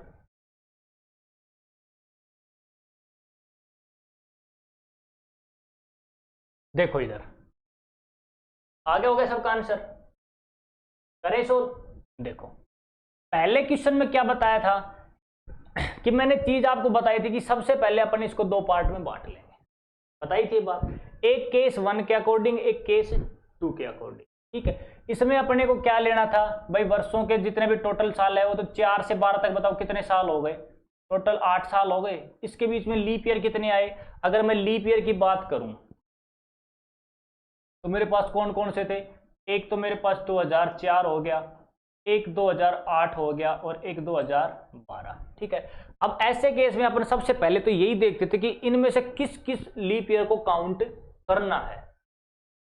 देखो इधर आगे हो गया सबका आंसर, करें सोल्व। देखो पहले क्वेश्चन में क्या बताया था कि मैंने चीज आपको बताई थी कि सबसे पहले अपन इसको 2 पार्ट में बांट लेंगे, बताई थी बात, एक केस 1 के अकॉर्डिंग, एक केस 2 के अकॉर्डिंग। ठीक है, इसमें अपने को क्या लेना था भाई, वर्षों के जितने भी टोटल साल है वो तो 4 से 12 तक, बताओ कितने साल हो गए, टोटल 8 साल हो गए। इसके बीच में लीप ईयर कितने आए, अगर मैं लीप ईयर की बात करूं तो मेरे पास कौन कौन से थे, एक तो मेरे पास 2004 हो गया, एक 2008 हो गया और एक 2012। ठीक है, अब ऐसे केस में अपन सबसे पहले तो यही देखते थे कि इनमें से किस किस लीप ईयर को काउंट करना है।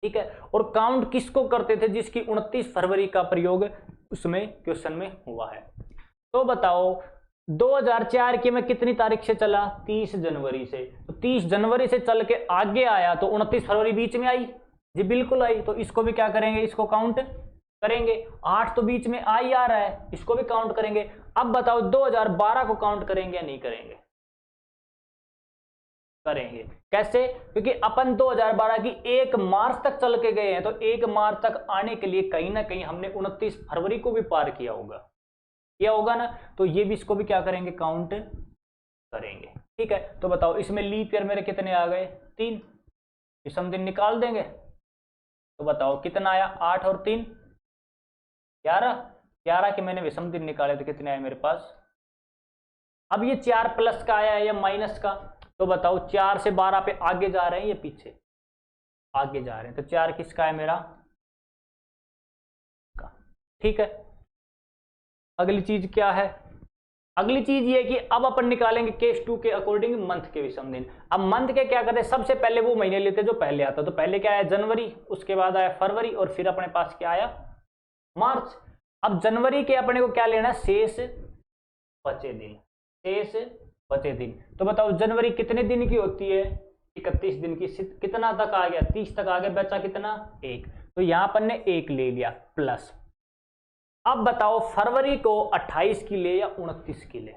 ठीक है, और काउंट किसको करते थे, जिसकी 29 फरवरी का प्रयोग उसमें क्वेश्चन में हुआ है। तो बताओ 2004 की मैं कितनी तारीख से चला, 30 जनवरी से, तो 30 जनवरी से चल के आगे आया तो 29 फरवरी बीच में आई, जी बिल्कुल आई, तो इसको भी क्या करेंगे, इसको काउंट करेंगे। 8 तो बीच में आ ही आ रहा है, इसको भी काउंट करेंगे। अब बताओ 2012 को काउंट करेंगे या नहीं करेंगे, करेंगे। कैसे, क्योंकि अपन 2012 की 1 मार्च तक चल के गए हैं, तो 1 मार्च तक आने के लिए कहीं ना कहीं हमने 29 फरवरी को भी पार किया होगा ना, तो ये भी इसको भी क्या करेंगे, काउंट करेंगे। ठीक है, तो बताओ इसमें लीप ईयर मेरे कितने आ गए, 3, विषम दिन निकाल देंगे, तो बताओ कितना आया, 8 और 3 11 के मैंने विषम दिन निकाले तो कितने आए मेरे पास। अब ये 4 प्लस का आया है या माइनस का, तो बताओ 4 से 12 पे आगे जा रहे हैं या पीछे, आगे जा रहे हैं, तो 4 किसका है मेरा का। ठीक है, अगली चीज क्या है, अगली चीज ये कि अब अपन निकालेंगे केस 2 के अकॉर्डिंग मंथ के विषम दिन। अब मंथ के क्या करते हैं, सबसे पहले वो महीने लेते जो पहले आता, तो पहले क्या आया जनवरी, उसके बाद आया फरवरी और फिर अपने पास क्या आया मार्च। अब जनवरी के अपने को क्या लेना है, शेष बचे दिन, शेष बचे दिन। तो बताओ जनवरी कितने दिन की होती है, 31 दिन की, कितना तक आ गया, 30 तक आ गया, बचा कितना 1, तो यहां अपन ने 1 ले लिया प्लस। अब बताओ फरवरी को 28 की ले या 29 की ले,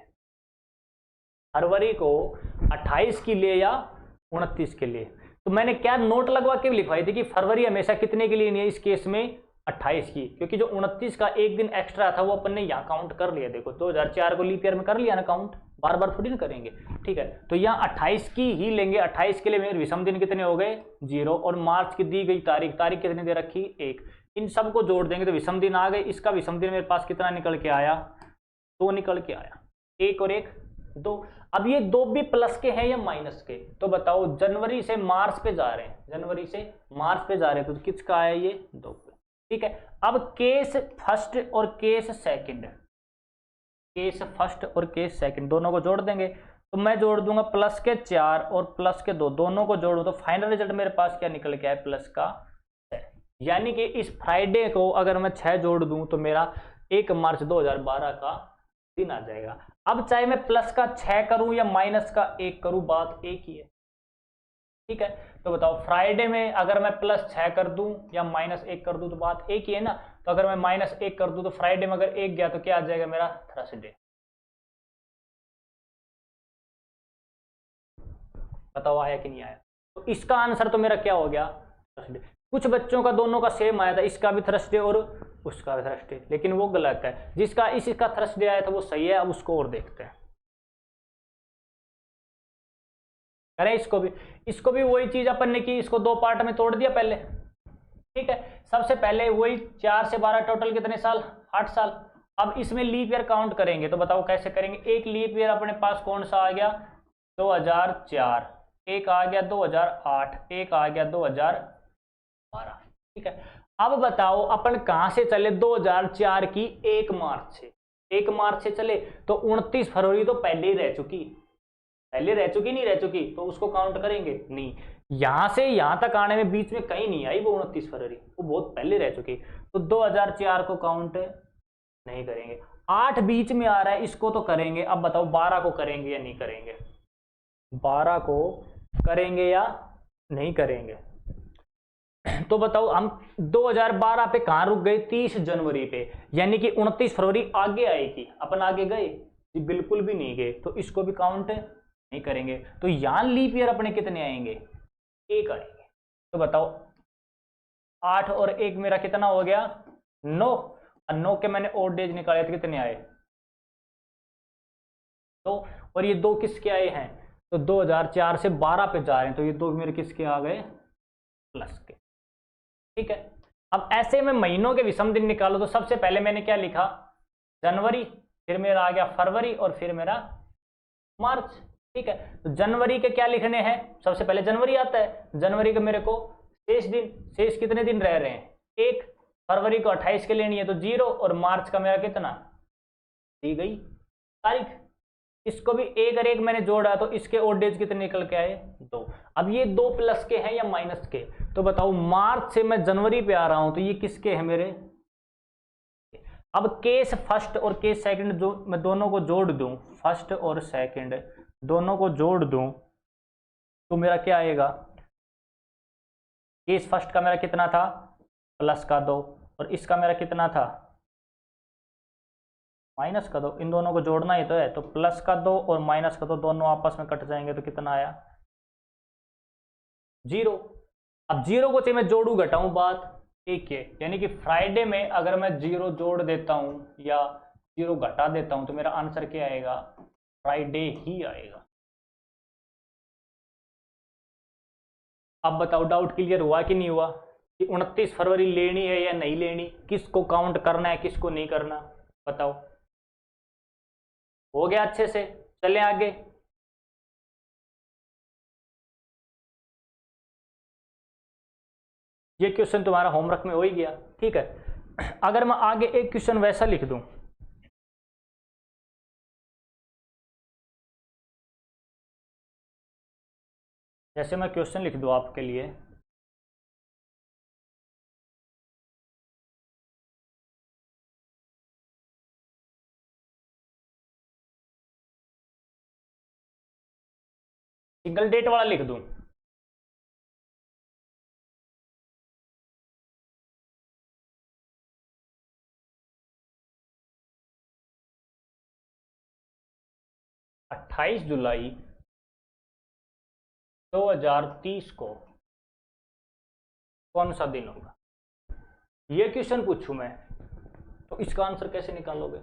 फरवरी को 28 की ले या 29 के लिए, तो मैंने क्या नोट लगवा के लिखवाई थी कि फरवरी हमेशा कितने के लिए नहीं है, इस केस में 28 की, क्योंकि जो 29 का एक दिन एक्स्ट्रा था वो अपन ने यहाँ काउंट कर लिया। देखो 2004 को लीप ईयर में कर लिया ना काउंट, बार बार थोड़ी ना करेंगे। ठीक है, तो यहाँ 28 की ही लेंगे, 28 के लिए मेरे विषम दिन कितने हो गए 0, और मार्च की दी गई तारीख कितनी दे रखी 1, इन सबको जोड़ देंगे तो विषम दिन आ गए। इसका विषम दिन मेरे पास कितना निकल के आया, 2 निकल के आया, 1 और 1 2। अब ये 2 भी प्लस के हैं या माइनस के, तो बताओ जनवरी से मार्च पे जा रहे हैं, जनवरी से मार्च पे जा रहे हैं, तो किसका आया ये 2 पे। ठीक है, अब केस फर्स्ट और केस सेकंड, केस फर्स्ट और केस सेकंड दोनों को जोड़ देंगे, तो मैं जोड़ दूंगा प्लस के 4 और प्लस के 2, दोनों को जोड़ू तो फाइनल रिजल्ट मेरे पास क्या निकल के आया, प्लस का 6। यानी कि इस फ्राइडे को अगर मैं 6 जोड़ दूं तो मेरा 1 मार्च 2012 का दिन आ जाएगा। अब चाहे मैं प्लस का 6 करूं या माइनस का 1 करूं, बात एक ही है। ठीक है, तो बताओ फ्राइडे में अगर मैं प्लस 6 कर दूं या माइनस 1 कर दूं तो बात एक ही है ना। तो अगर मैं माइनस 1 कर दूं तो फ्राइडे में अगर 1 गया तो क्या आ जाएगा मेरा थर्सडे। बताओ आया कि नहीं आया, तो इसका आंसर तो मेरा क्या हो गया थर्सडे। कुछ बच्चों का दोनों का सेम आया था, इसका भी थर्सडे और उसका भी थर्सडे, लेकिन वो गलत है। जिसका इसका थर्सडे आया था वो सही है। अब उसको और देखते हैं, करें इसको भी वही चीज अपन ने की, इसको 2 पार्ट में तोड़ दिया पहले। ठीक है, सबसे पहले वही 4 से 12 टोटल कितने साल, 8 साल। अब इसमें लीप ईयर काउंट करेंगे, तो बताओ कैसे करेंगे। एक लीप ईयर अपने पास कौन सा आ गया 2004, एक आ गया 2008, एक आ गया 2012। ठीक है, अब बताओ अपन कहां से चले, 2004 की 1 मार्च से, 1 मार्च से चले तो 29 फरवरी तो पहले ही रह चुकी, नहीं रह चुकी, तो उसको काउंट करेंगे नहीं। यहां से यहां तक आने में बीच में कहीं नहीं आई वो 29 फरवरी, वो बहुत पहले रह चुकी, तो 2004 को काउंट नहीं करेंगे। 8 बीच में आ रहा है, इसको तो करेंगे। अब बताओ 12 को करेंगे या नहीं करेंगे, 12 को करेंगे या नहीं करेंगे। तो बताओ हम 2012 पे कहां रुक गए? 30 जनवरी पे, यानी कि 29 फरवरी आगे आएगी। अपन आगे गए जी? बिल्कुल भी नहीं गए, तो इसको भी काउंट नहीं करेंगे। तो यहां लीप ईयर अपने कितने आएंगे? 1 आएंगे। तो बताओ 8 और 1 मेरा कितना हो गया? 9, और 9 के मैंने ओड डेज निकाले तो कितने आए? 2, और ये 2 किसके आए हैं? तो 2004 से 12 पे जा रहे हैं, तो ये 2 मेरे किसके आ गए? प्लस के। ठीक है, अब ऐसे में महीनों के विषम दिन निकालो। तो सबसे पहले मैंने क्या लिखा? जनवरी, फिर मेरा आ गया फरवरी, और फिर मेरा मार्च। ठीक है, तो जनवरी के क्या लिखने हैं? सबसे पहले जनवरी आता है। जनवरी के मेरे को शेष दिन, शेष कितने दिन रह रहे हैं? 1। फरवरी को 28 के लेनी है तो 0, और मार्च का मेरा कितना दी गई तारीख। इसको भी 1 और 1 मैंने जोड़ा, तो इसके ओड डेज कितने निकल के आए? 2। अब ये 2 प्लस के हैं या माइनस के? तो बताओ मार्च से मैं जनवरी पे आ रहा हूं, तो ये किसके हैं मेरे? अब केस फर्स्ट और केस सेकंड जो मैं दोनों को जोड़ दूं, फर्स्ट और सेकंड दोनों को जोड़ दूं, तो मेरा क्या आएगा? केस फर्स्ट का मेरा कितना था? प्लस का 2, और इसका मेरा कितना था? माइनस का 2। इन दोनों को जोड़ना ही तो है, तो प्लस का 2 और माइनस का 2 दोनों आपस में कट जाएंगे, तो कितना आया? 0। अब 0 को चाहिए मैं जोड़ू घटाऊं, बात एक है, यानी कि फ्राइडे में अगर मैं 0 जोड़ देता हूं या 0 घटा देता हूं, तो मेरा आंसर क्या आएगा? फ्राइडे ही आएगा। अब बताओ डाउट क्लियर हुआ कि नहीं हुआ कि 29 फरवरी लेनी है या नहीं लेनी, किसको काउंट करना है किसको नहीं करना? बताओ, हो गया अच्छे से? चले आगे। ये क्वेश्चन तुम्हारा होमवर्क में हो ही गया। ठीक है, अगर मैं आगे एक क्वेश्चन वैसा लिख दूं, जैसे मैं क्वेश्चन लिख दूं आपके लिए, सिंगल डेट वाला लिख दूं, अट्ठाईस जुलाई 2030 को कौन सा दिन होगा? ये क्वेश्चन पूछूं मैं, तो इसका आंसर कैसे निकालोगे?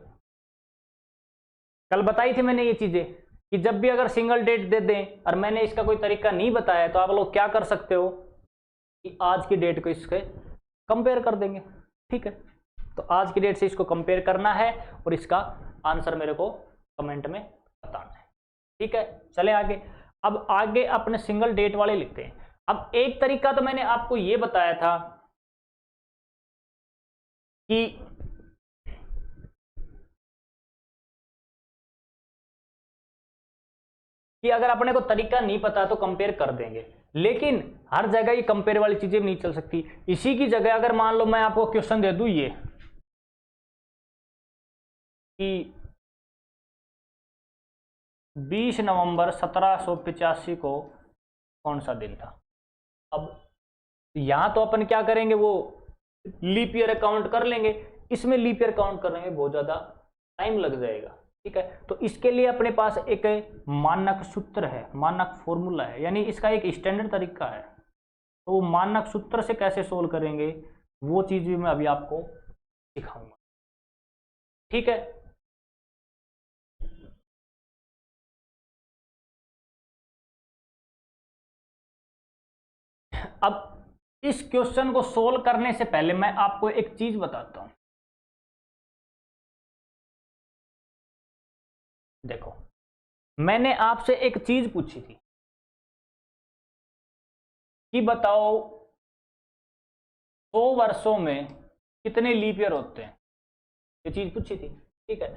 कल बताई थी मैंने ये चीजें कि जब भी अगर सिंगल डेट दे दें और मैंने इसका कोई तरीका नहीं बताया, तो आप लोग क्या कर सकते हो कि आज की डेट को इसके कंपेयर कर देंगे। ठीक है, तो आज की डेट से इसको कंपेयर करना है और इसका आंसर मेरे को कमेंट में बताना है। ठीक है, चले आगे। अब आगे अपने सिंगल डेट वाले लिखते हैं। अब एक तरीका तो मैंने आपको ये बताया था कि अगर अपने को तरीका नहीं पता तो कंपेयर कर देंगे, लेकिन हर जगह ये कंपेयर वाली चीजें भी नहीं चल सकती। इसी की जगह अगर मान लो मैं आपको क्वेश्चन दे दूं ये कि 20 नवंबर 1785 को कौन सा दिन था? अब यहां तो अपन क्या करेंगे, वो लीप ईयर काउंट कर लेंगे। इसमें लीप ईयर काउंट करने में बहुत ज्यादा टाइम लग जाएगा। ठीक है, तो इसके लिए अपने पास एक मानक सूत्र है, मानक फॉर्मूला है, यानी इसका एक स्टैंडर्ड तरीका है। तो वो मानक सूत्र से कैसे सोल्व करेंगे, वो चीज भी मैं अभी आपको सिखाऊंगा। ठीक है, अब इस क्वेश्चन को सोल्व करने से पहले मैं आपको एक चीज बताता हूं। देखो, मैंने आपसे एक चीज पूछी थी कि बताओ 100 वर्षों में कितने लीप ईयर होते हैं, ये चीज पूछी थी। ठीक है,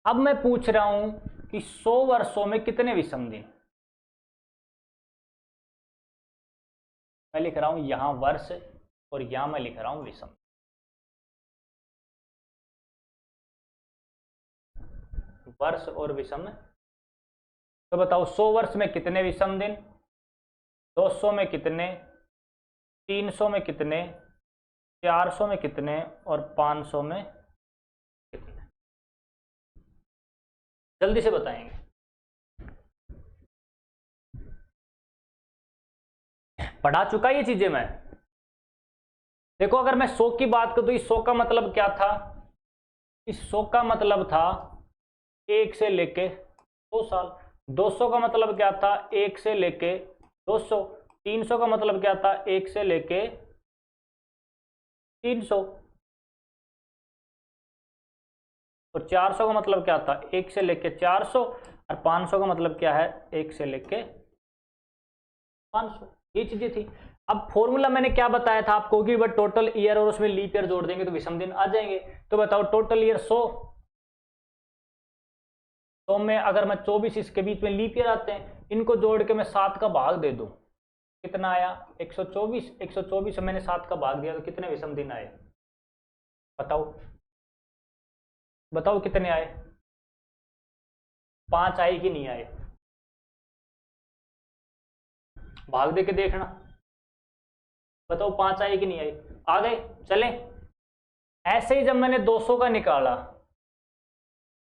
अब मैं पूछ रहा हूं कि 100 वर्षों में कितने विषम दिन। मैं लिख रहा हूं यहां वर्ष और यहां मैं लिख रहा हूं विषम। वर्ष और विषम। तो बताओ 100 वर्ष में कितने विषम दिन? 200 में कितने, 300 में कितने, 400 में कितने और 500 में कितने? जल्दी से बताएंगे। पढ़ा चुका ये चीजें मैं। देखो अगर मैं 100 की बात करूं तो इस 100 का मतलब क्या था, इस 100 का मतलब था 1 से लेके 2 साल। 200 का मतलब क्या था, 1 से लेके 200। 300 का मतलब क्या था, 1 से लेके 300। और 400 का मतलब क्या था, 1 से लेके 400। और 500 का मतलब क्या है, 1 से लेके 500। ये चीजें थी। अब फॉर्मूला मैंने क्या बताया था आपको कि बट टोटल ईयर और उसमें लीप ईयर जोड़ देंगे तो विषम दिन आ जाएंगे। तो बताओ टोटल ईयर 100, 100 में अगर मैं 24 इसके बीच में लीप ईयर आते हैं, इनको जोड़ के मैं 7 का भाग दे दूं, कितना आया 124। 124 से मैंने 7 का भाग दिया तो कितने विषम दिन आए, बताओ बताओ कितने आए, 5 आए कि नहीं आए, भाग दे के देखना, बताओ 5 आए कि नहीं आए, आ गए। चले ऐसे ही जब मैंने 200 का निकाला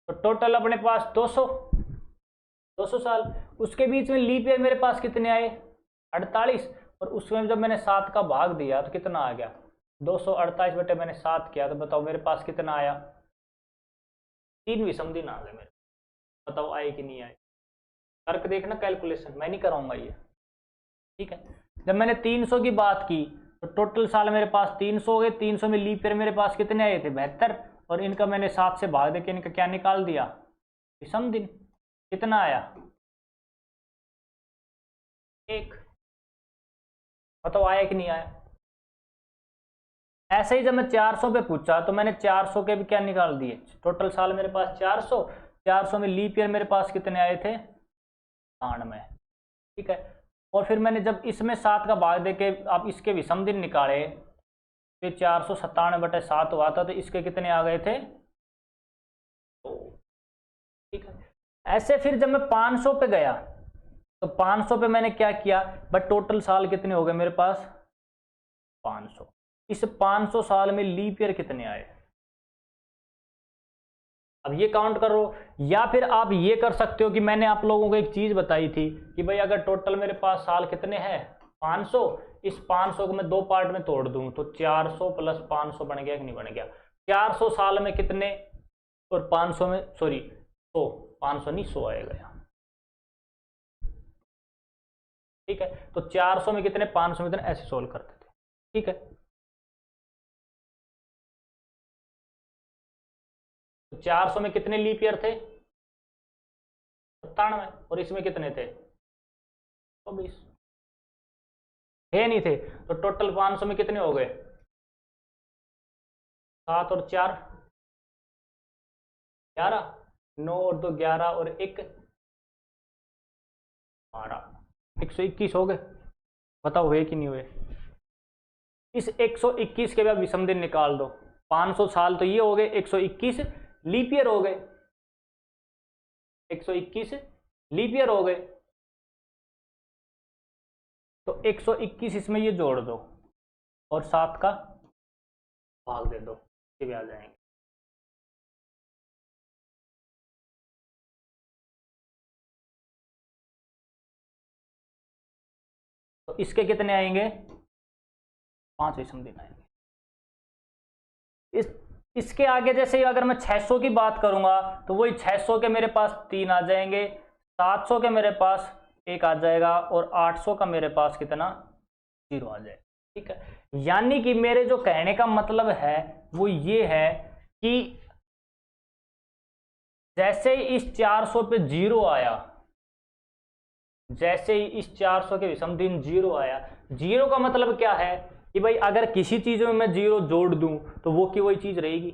तो टोटल अपने पास 200 साल। उसके बीच में लीप ईयर मेरे पास कितने आए, 48। और उसमें जब मैंने 7 का भाग दिया तो कितना आ गया, 248 बटे मैंने 7 किया तो बताओ मेरे पास कितना आया, 3 विषम दिन आ गए मेरे। बताओ आए कि नहीं आए, करके देखना कैलकुलेशन, मैं नहीं कराऊंगा ये, ठीक है। जब मैंने 300 की बात की तो टोटल साल मेरे पास 300 हो गए। 300 में लीप ईयर मेरे पास कितने आए थे, 72। और इनका मैंने 7 से भाग देके इनका क्या निकाल दिया, विषम दिन। कितना आया, 1। बताओ आया कि नहीं आया। ऐसे ही जब मैं 400 पे पूछा तो मैंने 400 के भी क्या निकाल दिए, टोटल साल मेरे पास 400। 400 में लीप ईयर मेरे पास कितने आए थे, 98, ठीक है। और फिर मैंने जब इसमें 7 का भाग देके आप इसके विषम दिन निकाले, फिर 497 बटे 7 हुआ था तो इसके कितने आ गए थे, तो ठीक है। ऐसे फिर जब मैं 500 पे गया तो 500 पे मैंने क्या किया, बट टोटल साल कितने हो गए मेरे पास, 500। इस 500 साल में लीप ईयर कितने आए, अब ये काउंट करो। या फिर आप ये कर सकते हो कि मैंने आप लोगों को एक चीज बताई थी कि भाई अगर टोटल मेरे पास साल कितने हैं, 500, इस 500 को मैं 2 पार्ट में तोड़ दूं तो 400 प्लस 500 बन गया कि नहीं बन गया। 400 साल में कितने, और 500 में सॉरी 100, 500 नहीं 100 आएगा यहाँ, ठीक है। तो 400 में कितने, 500 में कितने, ऐसे सोल्व करते थे, ठीक है। तो 400 में कितने लीप ईयर थे, 97। और इसमें कितने थे, 24 है नहीं थे। तो टोटल 500 में कितने हो गए, 7 और 4 11, 9 और 2 11 और 1 12, 121 हो गए। बताओ हुए कि नहीं हुए। इस 121 के बाद विषम दिन निकाल दो, 500 साल तो ये हो गए, 121 लीप ईयर हो गए, 121 लीप ईयर हो गए। तो 121 इसमें ये जोड़ दो और 7 का भाग दे दो, ये भी आ जाएंगे। तो इसके कितने आएंगे, 5 विषम दिन आएंगे। इसके आगे जैसे अगर मैं 600 की बात करूंगा तो वही 600 के मेरे पास 3 आ जाएंगे, 700 के मेरे पास 1 आ जाएगा और 800 का मेरे पास कितना, 0 आ जाएगा, ठीक है। यानी कि मेरे जो कहने का मतलब है वो ये है कि जैसे ही इस 400 पे 0 आया, जैसे ही इस 400 के विषम दिन 0 आया, 0 का मतलब क्या है कि भाई अगर किसी चीज में मैं 0 जोड़ दूं तो वो की वही चीज रहेगी।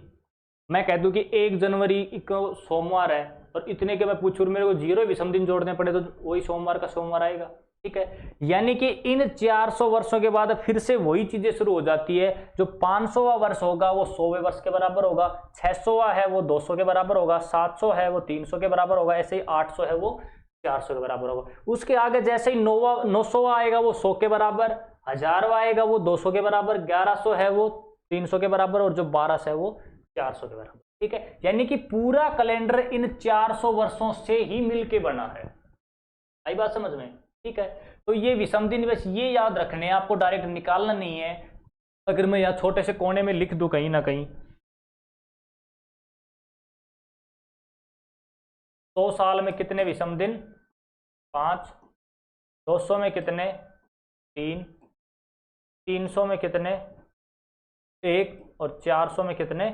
मैं कह दूं कि 1 जनवरी को सोमवार है और इतने के मैं पूछूं मेरे को 0 विषम दिन जोड़ने पड़े तो वही सोमवार का सोमवार आएगा, ठीक है। यानी कि इन 400 वर्षों के बाद फिर से वही चीजें शुरू हो जाती है। जो 500वां वर्ष होगा वो 100वें वर्ष के बराबर होगा, 600वां है वो 200 के बराबर होगा, 700 है वो 300 के बराबर होगा, ऐसे ही 800 है वो 400 के बराबर होगा। उसके आगे जैसे ही 900 आएगा वो 100 के बराबर, 1000 आएगा वो 200 के बराबर, 1100 है वो 300 के बराबर, और जो 1200 है वो 400 के बराबर। ठीक है, यानी कि पूरा कैलेंडर इन 400 वर्षों से ही मिलके बना है। आई बात समझ में? ठीक है, तो ये विषम दिन, बस ये याद रखने हैं आपको, डायरेक्ट निकालना नहीं है। अगर मैं यहाँ छोटे से कोने में लिख दूं कहीं ना कहीं, 100 साल में कितने विषम दिन? 5। 200 में कितने? 3। 300 में कितने? 1। और 400 में कितने?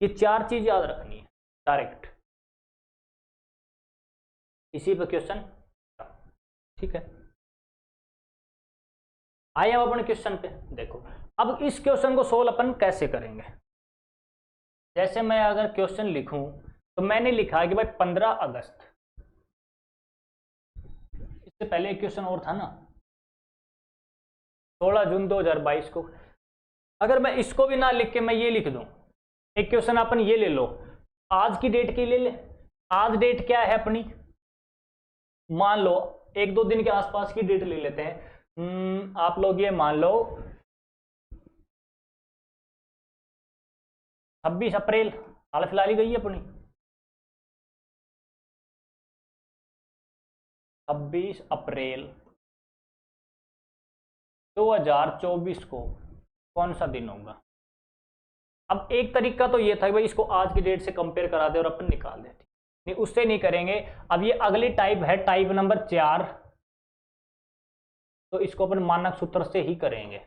ये 4 चीज याद रखनी है डायरेक्ट, इसी पे क्वेश्चन। ठीक है, आइए अब अपने क्वेश्चन पे देखो। अब इस क्वेश्चन को सोल्व अपन कैसे करेंगे? जैसे मैं अगर क्वेश्चन लिखूं तो मैंने लिखा कि भाई 15 अगस्त, इससे पहले एक क्वेश्चन और था ना, 16 जून 2022 को। अगर मैं इसको भी ना लिख के मैं ये लिख दूं, एक क्वेश्चन अपन ये ले लो, आज की डेट की ले ले। आज डेट क्या है अपनी? मान लो 1-2 दिन के आसपास की डेट ले लेते हैं। आप लोग ये मान लो 26 अप्रैल हाल फिलहाल ही गई है अपनी। 26 अप्रैल 2024 को कौन सा दिन होगा? अब एक तरीका तो ये था कि भाई इसको आज की डेट से कंपेयर करा दे और अपन निकाल देते, नहीं उससे नहीं करेंगे। अब ये अगली टाइप है, टाइप नंबर 4, तो इसको अपन मानक सूत्र से ही करेंगे।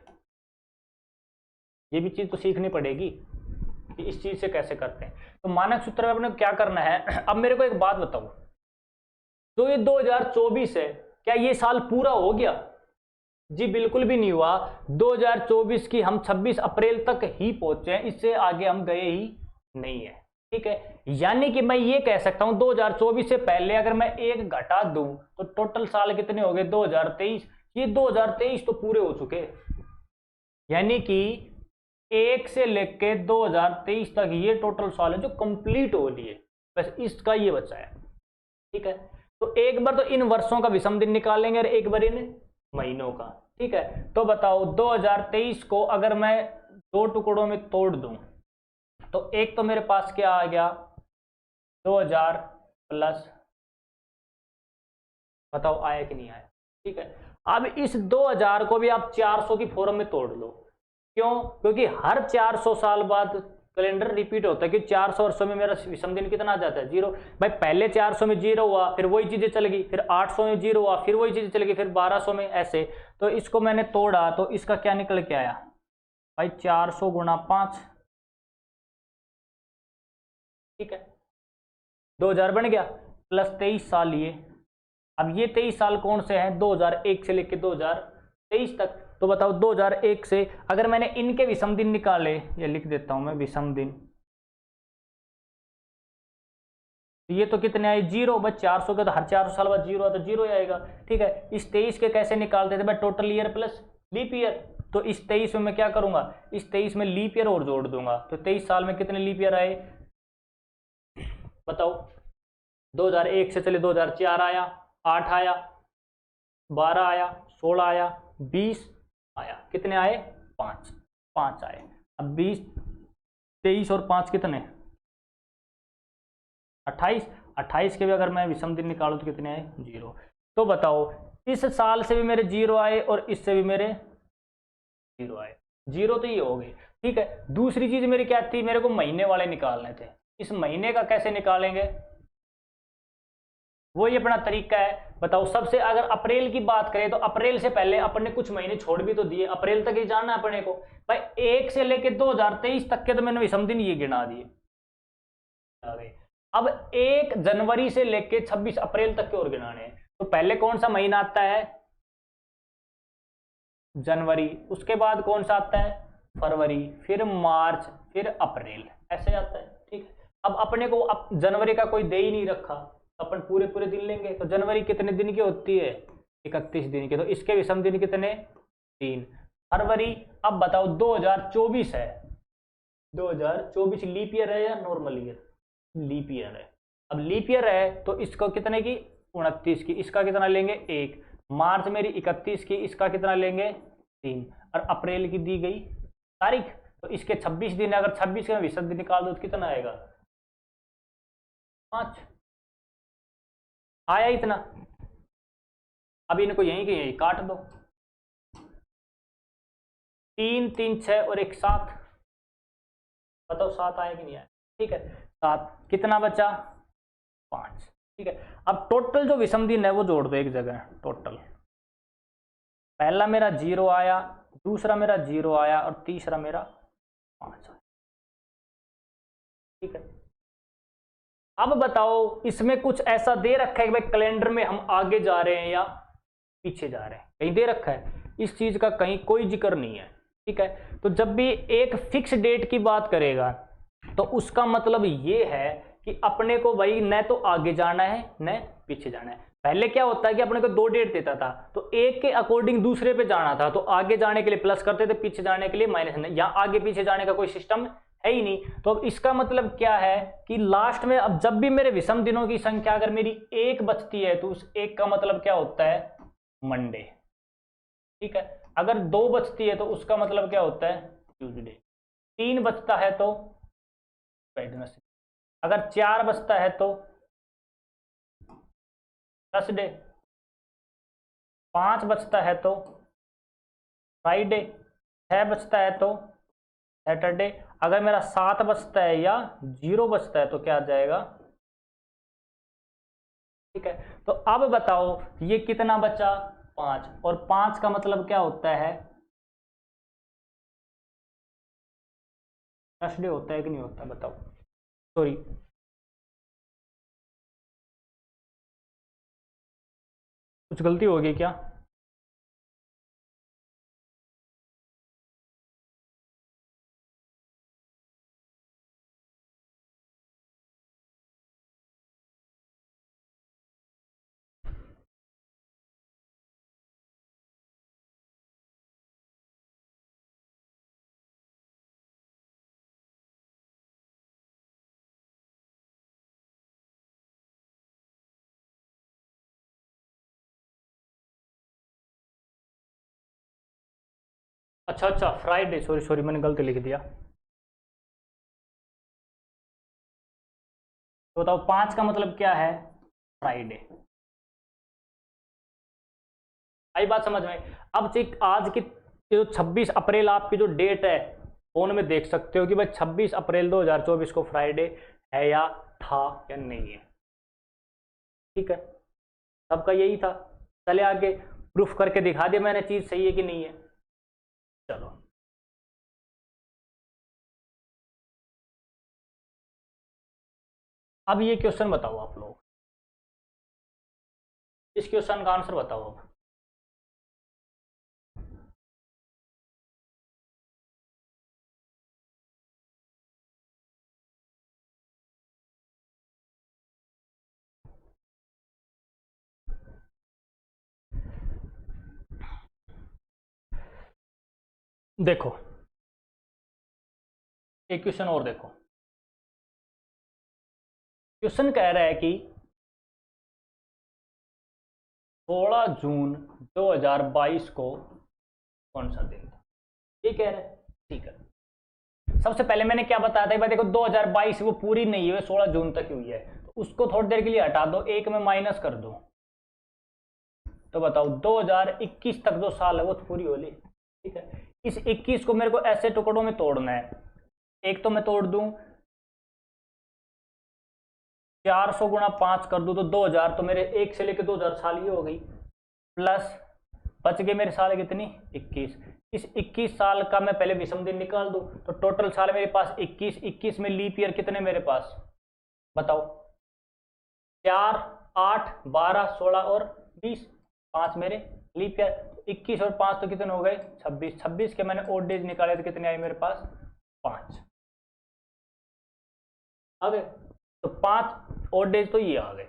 ये भी चीज तो सीखनी पड़ेगी कि इस चीज से कैसे करते हैं। तो मानक सूत्र में अपने क्या करना है? अब मेरे को एक बात बताओ, तो ये 2024 है, क्या ये साल पूरा हो गया? जी बिल्कुल भी नहीं हुआ। 2024 की हम 26 अप्रैल तक ही पहुंचे हैं, इससे आगे हम गए ही नहीं है। ठीक है, यानी कि मैं ये कह सकता हूं 2024 से पहले अगर मैं 1 घटा दूं तो टोटल साल कितने हो गए? 2023। ये 2023 तो पूरे हो चुके, यानी कि 1 से लेके 2023 तक ये टोटल साल है जो कंप्लीट हो लिए, बस इसका ये बचा है। ठीक है, तो एक बार तो इन वर्षों का विषम दिन निकालेंगे और एक बार इन महीनों का। ठीक है, तो बताओ 2023 को अगर मैं 2 टुकड़ों में तोड़ दूं तो एक तो मेरे पास क्या आ गया? 2000 प्लस, बताओ आया कि नहीं आया? ठीक है, अब इस 2000 को भी आप 400 की फॉर्म में तोड़ लो। क्यों? क्योंकि हर 400 साल बाद कैलेंडर रिपीट होता है कि 400 वर्षों में मेरा विषम दिन कितना आ जाता है? 0। भाई पहले 400 में 0 हुआ, फिर वही चीजें चल गई, फिर 800 में 0 हुआ, फिर वही चीजें चल गई, फिर 1200 में, ऐसे। तो इसको मैंने तोड़ा तो इसका क्या निकल के आया? भाई 400 गुणा 5। ठीक है, 2000 बन गया, प्लस 23 साल ये। अब ये 23 साल कौन से हैं? 2001 से लेकर 2023 तक। तो बताओ 2001 से अगर मैंने इनके विषम दिन निकाले, ये लिख देता हूं मैं विषम दिन, ये तो कितने आए? 0। बस 400 के तो हर 400 साल बाद 0 है तो 0 आएगा। ठीक है, इस 23 के कैसे निकालते थे? भाई total year plus leap year. तो इस 23 में मैं क्या करूंगा? इस 23 में लीप ईयर और जोड़ दूंगा, तो 23 साल में कितने लीप ईयर आए बताओ? 2001 से चले 2004 आया, 8 आया, 12 आया, 16 आया, 20 आया, कितने आए? 5 आए। अब 20, 23 और 5 कितने? 28। 28 के भी अगर मैं विषम दिन निकालूं तो कितने आए? 0। तो बताओ इस साल से भी मेरे 0 आए और इससे भी मेरे 0 आए। 0 तो ये हो गए। ठीक है, दूसरी चीज मेरी क्या थी? मेरे को महीने वाले निकालने थे। इस महीने का कैसे निकालेंगे? वो ये अपना तरीका है। बताओ सबसे अगर अप्रैल की बात करें तो अप्रैल से पहले अपन ने कुछ महीने छोड़ भी तो दिए, अप्रैल तक ही जानना अपने को। भाई 1 से लेके 2023 तक के तो मैंने विषम दिन ये गिना दिए। अब 1 जनवरी से लेके 26 अप्रैल तक के और गिनाने हैं। तो पहले कौन सा महीना आता है? जनवरी। उसके बाद कौन सा आता है? फरवरी, फिर मार्च, फिर अप्रैल, ऐसे आता है। ठीक है, अब अपने को अब जनवरी का कोई दे ही नहीं रखा, अपन पूरे पूरे दिन लेंगे। तो जनवरी कितने दिन की होती है? 31 दिन की। तो इसके विषम दिन कितने? 3। फरवरी, अब बताओ 2024 है, 2024 लीप ईयर है या नॉर्मल ईयर? लीप ईयर है। अब लीप ईयर है तो इसको कितने की 29 की, इसका कितना लेंगे 1, मार्च मेरी 31 की, इसका कितना लेंगे 3, और अप्रैल की दी गई तारीख तो इसके 26 दिन है, अगर 26 के 20 दिन निकाल दो तो कितना आएगा 5, आया इतना। अब इनको यहीं के यहीं काट दो, 3 3 6 और 1 7, बताओ 7 आया कि नहीं आया, ठीक है 7, कितना बचा 5, ठीक है। अब टोटल जो विषम दिन है वो जोड़ दो एक जगह, टोटल पहला मेरा 0 आया, दूसरा मेरा 0 आया और तीसरा मेरा 5 आया, ठीक है। अब बताओ इसमें कुछ ऐसा दे रखा है कि भाई कैलेंडर में हम आगे जा रहे हैं या पीछे जा रहे हैं, कहीं दे रखा है, इस चीज का कहीं कोई जिक्र नहीं है, ठीक है। तो जब भी एक फिक्स डेट की बात करेगा तो उसका मतलब ये है कि अपने को भाई न तो आगे जाना है न पीछे जाना है। पहले क्या होता है कि अपने को 2 डेट देता था तो एक के अकॉर्डिंग दूसरे पे जाना था, तो आगे जाने के लिए प्लस करते थे, पीछे जाने के लिए माइनस। यहाँ आगे पीछे जाने का कोई सिस्टम है ही नहीं। तो अब इसका मतलब क्या है कि लास्ट में अब जब भी मेरे विषम दिनों की संख्या अगर मेरी 1 बचती है तो उस 1 का मतलब क्या होता है मंडे, ठीक है। अगर 2 बचती है तो उसका मतलब क्या होता है ट्यूसडे, 3 बचता है तो वेडनेसडे, अगर 4 बचता है तो थर्सडे, 5 बचता है तो फ्राइडे, 6 बचता है तो सैटरडे, अगर मेरा 7 बचता है या 0 बचता है तो क्या आ जाएगा, ठीक है। तो अब बताओ ये कितना बचा 5, और 5 का मतलब क्या होता है थर्सडे होता है कि नहीं होता, बताओ। सॉरी कुछ गलती हो गई क्या, अच्छा अच्छा फ्राइडे, सॉरी सॉरी मैंने गलती लिख दिया। तो बताओ 5 का मतलब क्या है फ्राइडे, आई बात समझ में। अब चेक आज की जो 26 अप्रैल आपकी जो डेट है फोन में देख सकते हो कि भाई 26 अप्रैल 2024 को फ्राइडे है या था या नहीं है, ठीक है। सबका यही था, चले आगे प्रूफ करके दिखा दिया मैंने चीज सही है कि नहीं है। चलो अब ये क्वेश्चन बताओ आप लोग, इस क्वेश्चन का आंसर बताओ अब। देखो एक क्वेश्चन और देखो, क्वेश्चन कह रहा है कि 16 जून 2022 को कौन सा दिन था, ये कह रहे हैं, ठीक है। सबसे पहले मैंने क्या बताया था, भाई देखो 2022 वो पूरी नहीं हुई, 16 जून तक हुई है, तो उसको थोड़ी देर के लिए हटा दो, 1 में माइनस कर दो, तो बताओ 2021 तक जो साल है वो तो पूरी होली, ठीक है। इस 21 को मेरे को ऐसे टुकड़ों में तोड़ना है, एक तो मैं तोड़ दूं 400 गुणा 5 कर दूं तो 2000, तो मेरे 1 से लेकर 2000 साल ये हो गई, प्लस बच गए मेरे साल कितनी 21। इस 21 साल का मैं पहले विषम दिन निकाल दूं तो टोटल साल मेरे पास 21, 21 में लीप ईयर कितने मेरे पास बताओ, 4 8 12 16 और 20, 5 मेरे लीप ईयर, 21 और 5 तो कितने हो गए 26, 26 के मैंने ओड डेज निकाले तो कितने आए मेरे पास 5 आ गए, तो 5 ओड डेज तो ये आ गए।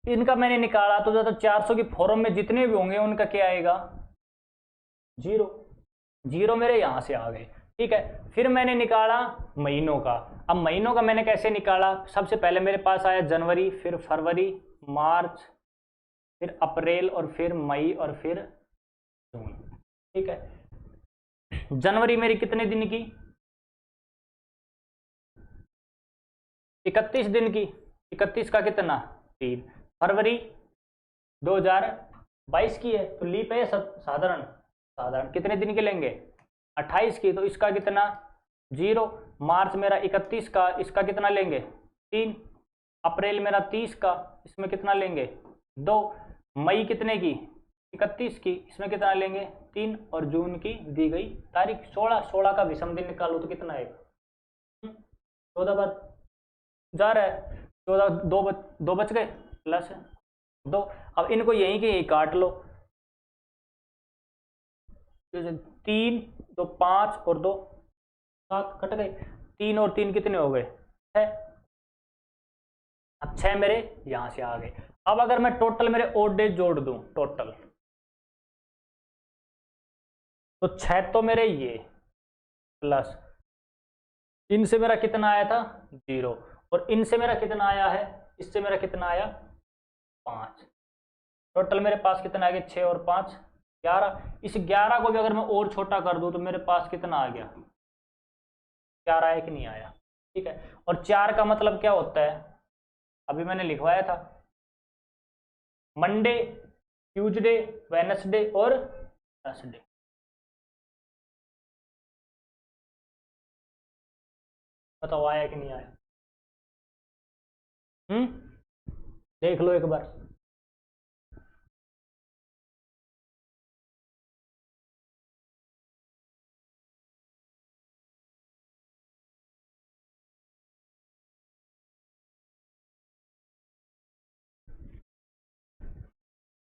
इनका मैंने निकाला तो ज्यादा 400 की फॉर्म में जितने भी होंगे उनका क्या आएगा 0, 0 मेरे यहां से आ गए, ठीक है। फिर मैंने निकाला महीनों का। अब महीनों का मैंने कैसे निकाला, सबसे पहले मेरे पास आया जनवरी, फिर फरवरी, मार्च, फिर अप्रैल, और फिर मई, और फिर जून। ठीक है। जनवरी मेरी कितने दिन की, 31 दिन की। 31 का कितना, 3। फरवरी 2022 की है, तो लीप है सब साधारण, साधारण कितने दिन के लेंगे, 28 की, तो इसका कितना 0। मार्च मेरा 31 का, इसका कितना लेंगे 3। अप्रैल मेरा 30 का, इसमें कितना लेंगे 2। मई कितने की, 31 की, इसमें कितना लेंगे 3। और जून की दी गई तारीख 16। 16 का विषम दिन निकालो तो कितना आएगा, 14 बार जा रहा है, 14, दो बच गए, प्लस 2। अब इनको यहीं के यहीं काट लो, 3 तो 5 और 2 7 कट गए, 3 और 3 कितने हो गए 6। अब 6 मेरे यहां से आ गए। अब अगर मैं टोटल मेरे ओड डेज जोड़ दूं टोटल, तो 6 तो मेरे ये, प्लस इनसे मेरा कितना आया था 0, और इनसे मेरा कितना आया है, इससे मेरा कितना आया 5। टोटल मेरे पास कितना आ गया, 6 और 5 11। इस 11 को भी अगर मैं और छोटा कर दूं तो मेरे पास कितना आ गया, 4 आया कि नहीं आया। ठीक है। और 4 का मतलब क्या होता है, अभी मैंने लिखवाया था, मंडे, ट्यूसडे, वेडनेसडे और थर्सडे। बताओ आया कि नहीं आया। देख लो एक बार।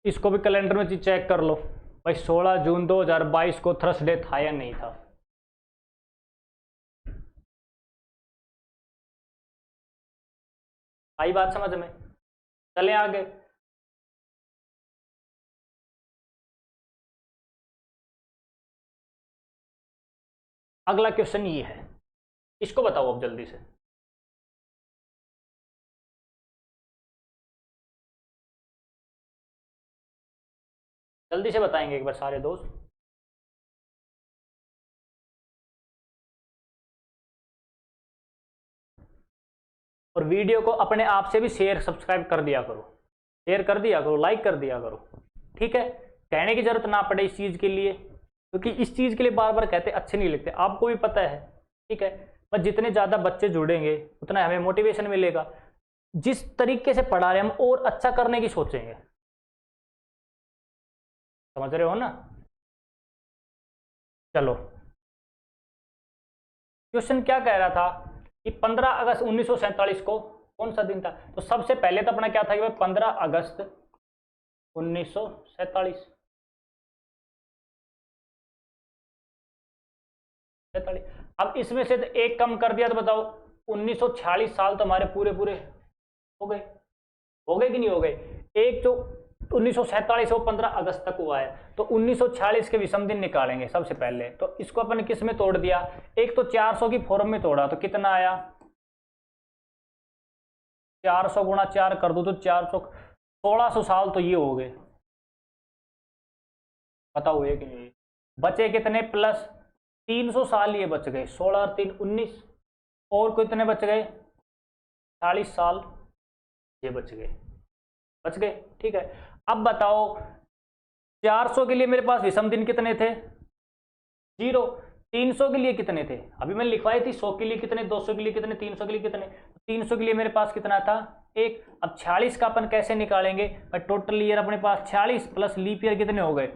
इसको भी कैलेंडर में चेक कर लो भाई, 16 जून 2022 को थर्सडे था या नहीं था। आई बात समझ में, चले आगे। अगला क्वेश्चन ये है, इसको बताओ अब जल्दी से। जल्दी से बताएंगे एक बार सारे दोस्त। और वीडियो को अपने आप से भी शेयर सब्सक्राइब कर दिया करो, शेयर कर दिया करो, लाइक कर दिया करो। ठीक है। कहने की जरूरत ना पड़े इस चीज के लिए, क्योंकि इस चीज के लिए बार बार कहते अच्छे नहीं लगते, आपको भी पता है। ठीक है। पर जितने ज्यादा बच्चे जुड़ेंगे उतना हमें मोटिवेशन मिलेगा। जिस तरीके से पढ़ा रहे हम और अच्छा करने की सोचेंगे, समझ रहे हो ना। चलो, क्वेश्चन क्या कह रहा था कि 15 अगस्त 1947 को कौन सा दिन था। तो सबसे पहले तो अपना क्या था कि भाई 15 अगस्त 1947, अब इसमें से तो एक कम कर दिया तो बताओ, 1946 साल तो हमारे पूरे पूरे हो गए, हो गए कि नहीं हो गए। एक जो 1947 वो 15 अगस्त तक हुआ है, तो 1946 के विषम दिन निकालेंगे सबसे पहले। तो इसको अपन किस में तोड़ दिया, एक तो 400 की फॉर्म में तोड़ा, तो कितना आया 400 गुणा 4 कर दो तो 400, 1600 साल तो ये हो गए। बताओ ये कि नहीं, बचे कितने प्लस 300 साल ये बच गए, 16 और 3 19, और कितने बच गए 40 साल ये बच गए, बच गए। ठीक है। अब बताओ 400 के लिए मेरे पास विषम दिन कितने थे 0। 300 के लिए कितने थे, अभी मैंने लिखवाई थी, 100 के लिए कितने, 200 के लिए कितने, 300 के लिए कितने। 300 के लिए मेरे पास कितना था 1। अब 46 का अपन कैसे निकालेंगे, टोटल ईयर अपने पास 46 प्लस लीप ईयर कितने हो गए।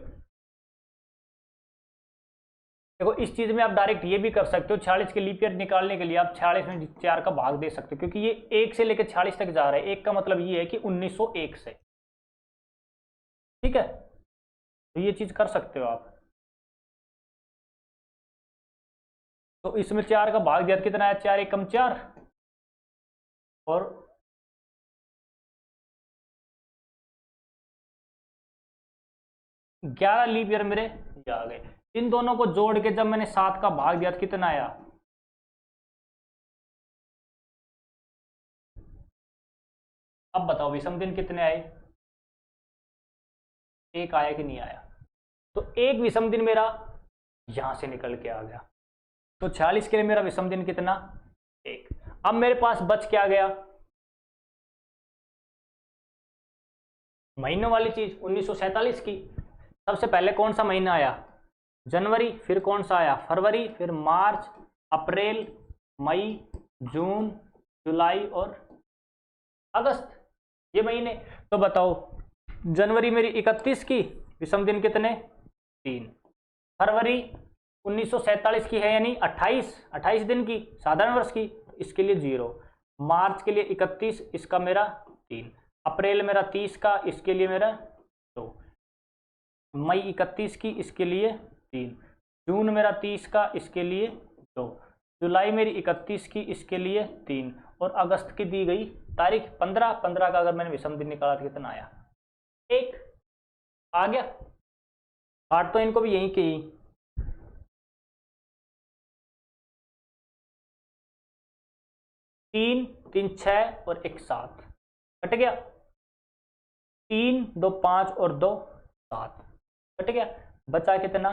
देखो इस चीज में आप डायरेक्ट ये भी कर सकते हो, 46 के लीप ईयर निकालने के लिए आप 46 में 4 का भाग दे सकते हो, क्योंकि ये 1 से लेकर 46 तक जा रहा है। 1 का मतलब ये है कि 1901 से। ठीक है। तो ये चीज कर सकते हो आप। तो इसमें 4 का भाग दिया कितना है, 4 एकम 4, और 11 लीप ईयर मेरे आ गए। इन दोनों को जोड़ के जब मैंने 7 का भाग दिया तो कितना आया? अब बताओ विषम दिन कितने आए? एक आया कि नहीं आया? तो एक विषम दिन मेरा यहां से निकल के आ गया। तो 46 के लिए मेरा विषम दिन कितना? एक। अब मेरे पास बच क्या गया? महीनों वाली चीज 1947 की। सबसे पहले कौन सा महीना आया? जनवरी। फिर कौन सा आया? फरवरी। फिर मार्च, अप्रैल, मई, जून, जुलाई और अगस्त, ये महीने। तो बताओ जनवरी मेरी 31 की, विषम दिन कितने? 3। फरवरी 1947 की है यानी 28 दिन की, साधारण वर्ष की, इसके लिए 0। मार्च के लिए 31, इसका मेरा 3। अप्रैल मेरा 30 का, इसके लिए मेरा 2। मई 31 की, इसके लिए 3। जून मेरा 30 का, इसके लिए 2। जुलाई मेरी 31 की, इसके लिए 3। और अगस्त की दी गई तारीख 15 का अगर मैंने विषम दिन निकाला तो कितना आया? 1 आ गया। काट तो इनको भी यही की। 3 3 6 और 1 7 कट गया। 3 2 5 और 2 7 कट गया। बचा कितना?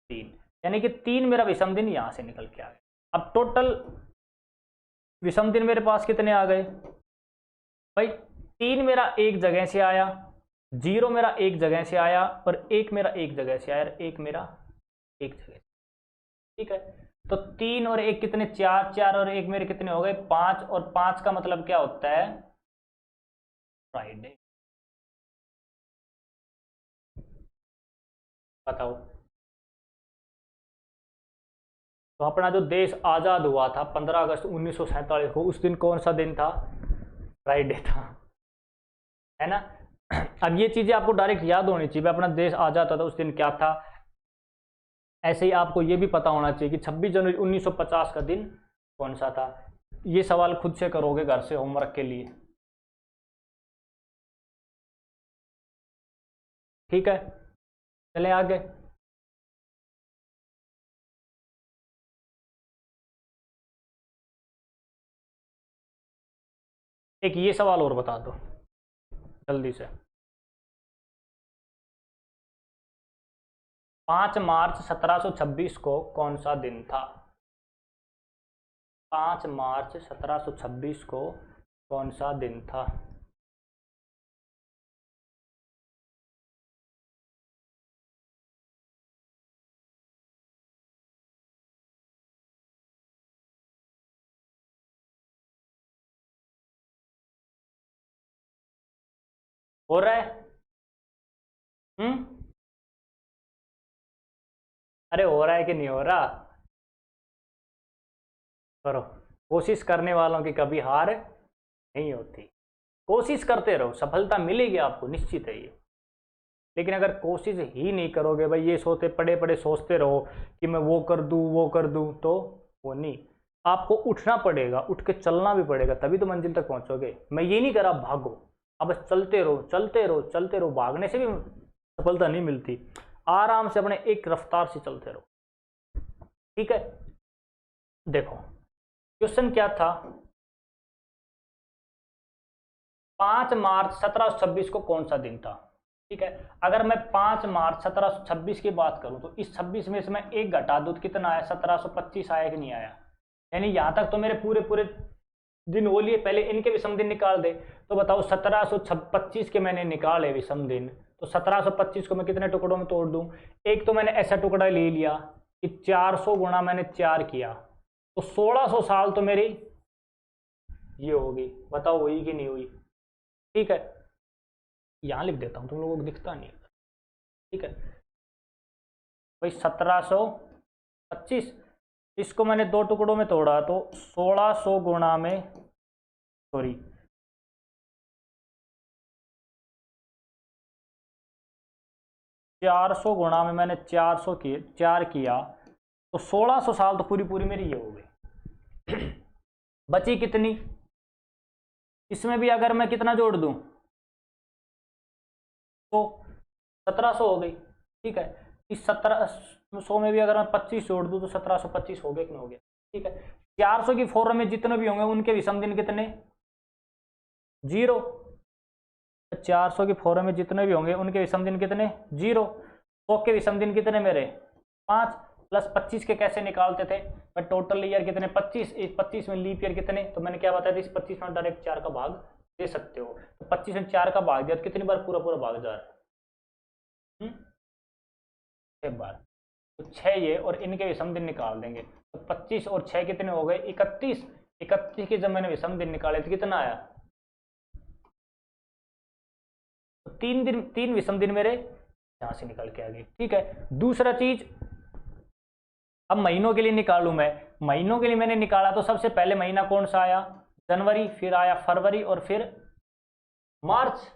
3। यानी कि 3 मेरा विषम दिन यहां से निकल के आ गया। अब टोटल विषम दिन मेरे पास कितने आ गए भाई? 3 मेरा एक जगह से आया, 0 मेरा एक जगह से आया और 1 मेरा एक जगह से आया, 1 मेरा एक जगह से। ठीक है, तो 3 और 1 कितने? 4, 4 और 1 मेरे कितने हो गए? 5। और 5 का मतलब क्या होता है? फ्राइडे। बताओ। तो अपना जो देश आजाद हुआ था 15 अगस्त 1947 को, उस दिन कौन सा दिन था? फ्राइडे था, है ना। अब ये चीजें आपको डायरेक्ट याद होनी चाहिए। अपना देश आजाद था उस दिन क्या था। ऐसे ही आपको ये भी पता होना चाहिए कि 26 जनवरी 1950 का दिन कौन सा था। ये सवाल खुद से करोगे घर से होमवर्क के लिए। ठीक है, चले आगे। एक ये सवाल और बता दो जल्दी से। 5 मार्च 1726 को कौन सा दिन था? 5 मार्च 1726 को कौन सा दिन था? हो रहा है? अरे हो रहा है कि नहीं हो रहा? करो। कोशिश करने वालों की कभी हार नहीं होती। कोशिश करते रहो, सफलता मिलेगी आपको, निश्चित है ये। लेकिन अगर कोशिश ही नहीं करोगे भाई, ये सोते पड़े पड़े सोचते रहो कि मैं वो कर दूं वो कर दूं, तो वो नहीं। आपको उठना पड़ेगा, उठ के चलना भी पड़ेगा, तभी तो मंजिल तक पहुंचोगे। मैं ये नहीं करा भागो, अब बस चलते रहो चलते रहो चलते रहो। भागने से भी सफलता नहीं मिलती। आराम से अपने एक रफ्तार से चलते रहो। ठीक है, देखो क्वेश्चन क्या था। 5 मार्च 1726 को कौन सा दिन था? ठीक है, अगर मैं 5 मार्च 1726 की बात करूं तो इस 26 में से मैं एक घटा दूं तो कितना आया? 1725 आया कि नहीं आया? यानी यहां तक तो मेरे पूरे पूरे दिन हो लिए। पहले इनके विषम दिन निकाल दे। तो बताओ 1725 के मैंने निकाले विषम दिन, तो 1725 को मैं कितने टुकड़ों में तोड़ दूं? एक तो मैंने ऐसा टुकड़ा ले लिया कि 400 गुणा मैंने 4 किया, तो 1600 साल तो मेरी ये होगी। बताओ हुई कि नहीं हुई? ठीक है, यहां लिख देता हूं, तुम लोगों को दिखता नहीं। ठीक है भाई, 1725, इसको मैंने 2 टुकड़ों में तोड़ा तो 1600 गुणा में, सॉरी 400 गुणा में मैंने 400 किए 4 किया, तो 1600 साल तो पूरी पूरी मेरी ये हो गई। बची कितनी? इसमें भी अगर मैं कितना जोड़ दूं तो 1700 हो गई। ठीक है, इस 1700 में भी अगर मैं 25 जोड़ दूं तो 1725 हो गया कि नहीं हो गया। ठीक है, 400 की फोर में जितने भी होंगे उनके विषम दिन कितने, 0। 400 की फोर में जितने भी होंगे उनके विषम दिन कितने, 0। 100 के विषम दिन कितने मेरे, 5 प्लस 25 के कैसे निकालते थे, मैं टोटल ईयर कितने 25, इस 25 में लीप ईयर कितने, तो मैंने क्या बताया था, इस 25 में डायरेक्ट 4 का भाग दे सकते हो। तो 25 में 4 का भाग दिया तो कितनी बार पूरा पूरा भाग जा रहा है, 6 बार। तो 6 ये और इनके विषम दिन निकाल देंगे। तो 25 और 6 कितने हो गए, 31। 31 के जब मैंने विषम दिन निकाले तो कितना आया, तो 3 दिन, 3 विषम दिन मेरे यहां से निकल के आ गए। ठीक है, दूसरा चीज, अब महीनों के लिए निकालू मैं। महीनों के लिए मैंने निकाला तो सबसे पहले महीना कौन सा आया, जनवरी, फिर आया फरवरी और फिर मार्च।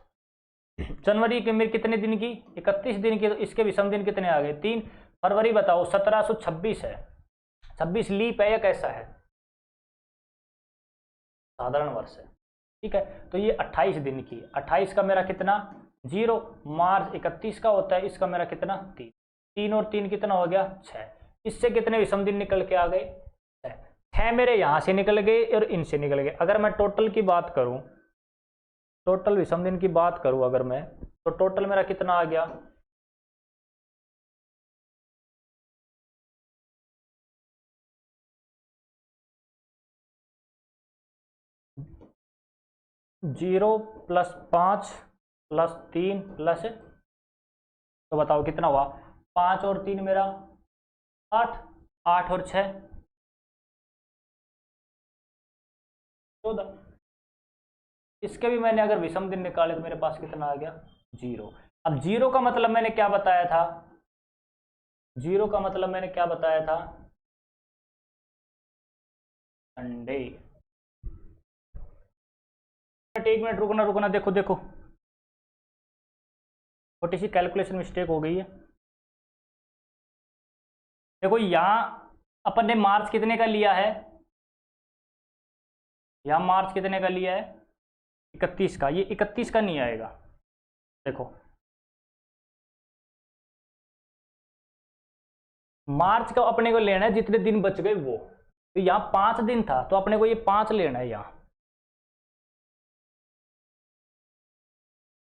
जनवरी के मेरे कितने दिन की, 31 दिन की, तो इसके विषम दिन कितने आ गए, 3। फरवरी बताओ 1726 है, 26 लीप है या कैसा है, साधारण वर्ष है। ठीक है, तो ये 28 दिन की, 28 का मेरा कितना, 0। मार्च 31 का होता है, इसका मेरा कितना, 3। 3 और 3 कितना हो गया, 6। इससे कितने विषम दिन निकल के आ गए, 6 मेरे यहां से निकल गए और इनसे निकल गए। अगर मैं टोटल की बात करूं, टोटल विषम दिन की बात करूं अगर मैं, तो टोटल मेरा कितना आ गया, जीरो प्लस 5 प्लस 3 प्लस, तो बताओ कितना हुआ, 5 और 3 मेरा 8, 8 और 6 14। इसके भी मैंने अगर विषम दिन निकाले तो मेरे पास कितना आ गया, 0। अब 0 का मतलब मैंने क्या बताया था, 0 का मतलब मैंने क्या बताया था, संडे। 1 मिनट रुकना रुकना, देखो देखो छोटी सी कैलकुलेशन मिस्टेक हो गई है। देखो यहां अपन ने मार्च कितने का लिया है, यहां मार्च कितने का लिया है, 31 का, ये 31 का नहीं आएगा। देखो मार्च का अपने को लेना है जितने दिन बच गए वो, तो यहां 5 दिन था तो अपने को ये 5 लेना है, यहां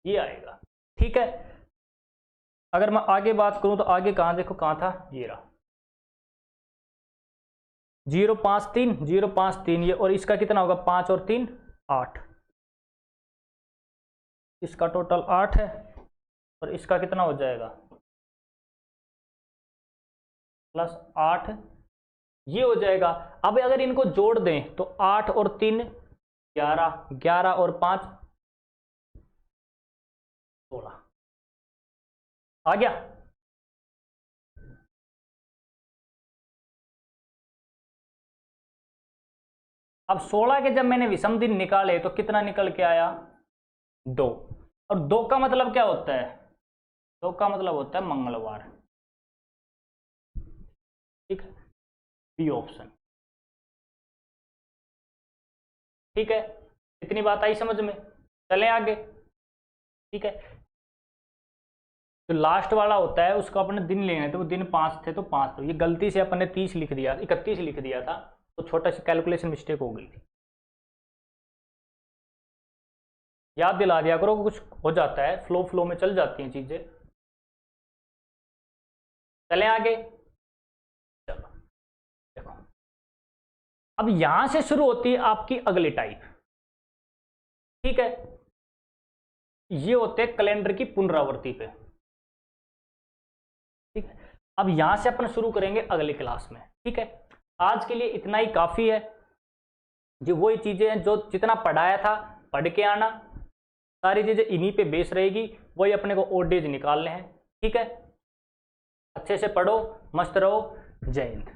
ये आएगा। ठीक है, अगर मैं आगे बात करूं तो आगे कहां, देखो कहां था, ये रहा 053 053 ये, और इसका कितना होगा, 5 और 3 8, इसका टोटल 8 है और इसका कितना हो जाएगा प्लस 8, ये हो जाएगा। अब अगर इनको जोड़ दें तो 8 और 3 11, 11 और 5 16 आ गया। अब 16 के जब मैंने विषम दिन निकाले तो कितना निकल के आया, 2। और 2 का मतलब क्या होता है, 2 का मतलब होता है मंगलवार। ठीक है, बी ऑप्शन। ठीक है, इतनी बात आई समझ में, चलें आगे। ठीक है, तो लास्ट वाला होता है उसको अपने दिन लेने, तो वो दिन 5 थे तो 5, तो ये गलती से अपन ने 30 लिख दिया, 31 लिख दिया था, तो छोटा सी कैलकुलेशन मिस्टेक हो गई थी, याद दिला दिया करो, कुछ हो जाता है, फ्लो फ्लो में चल जाती हैं चीजें। चलें आगे, चलो देखो अब यहां से शुरू होती है आपकी अगली टाइप। ठीक है, ये होते हैं कैलेंडर की पुनरावृत्ति पे। ठीक है, अब यहां से अपन शुरू करेंगे अगली क्लास में। ठीक है, आज के लिए इतना ही काफी है, जो वही चीजें हैं जो जितना पढ़ाया था पढ़ के आना, सारी चीजें इन्हीं पे बेस रहेगी, वही अपने को ओड डेज निकालने हैं। ठीक है, अच्छे से पढ़ो, मस्त रहो, जय हिंद।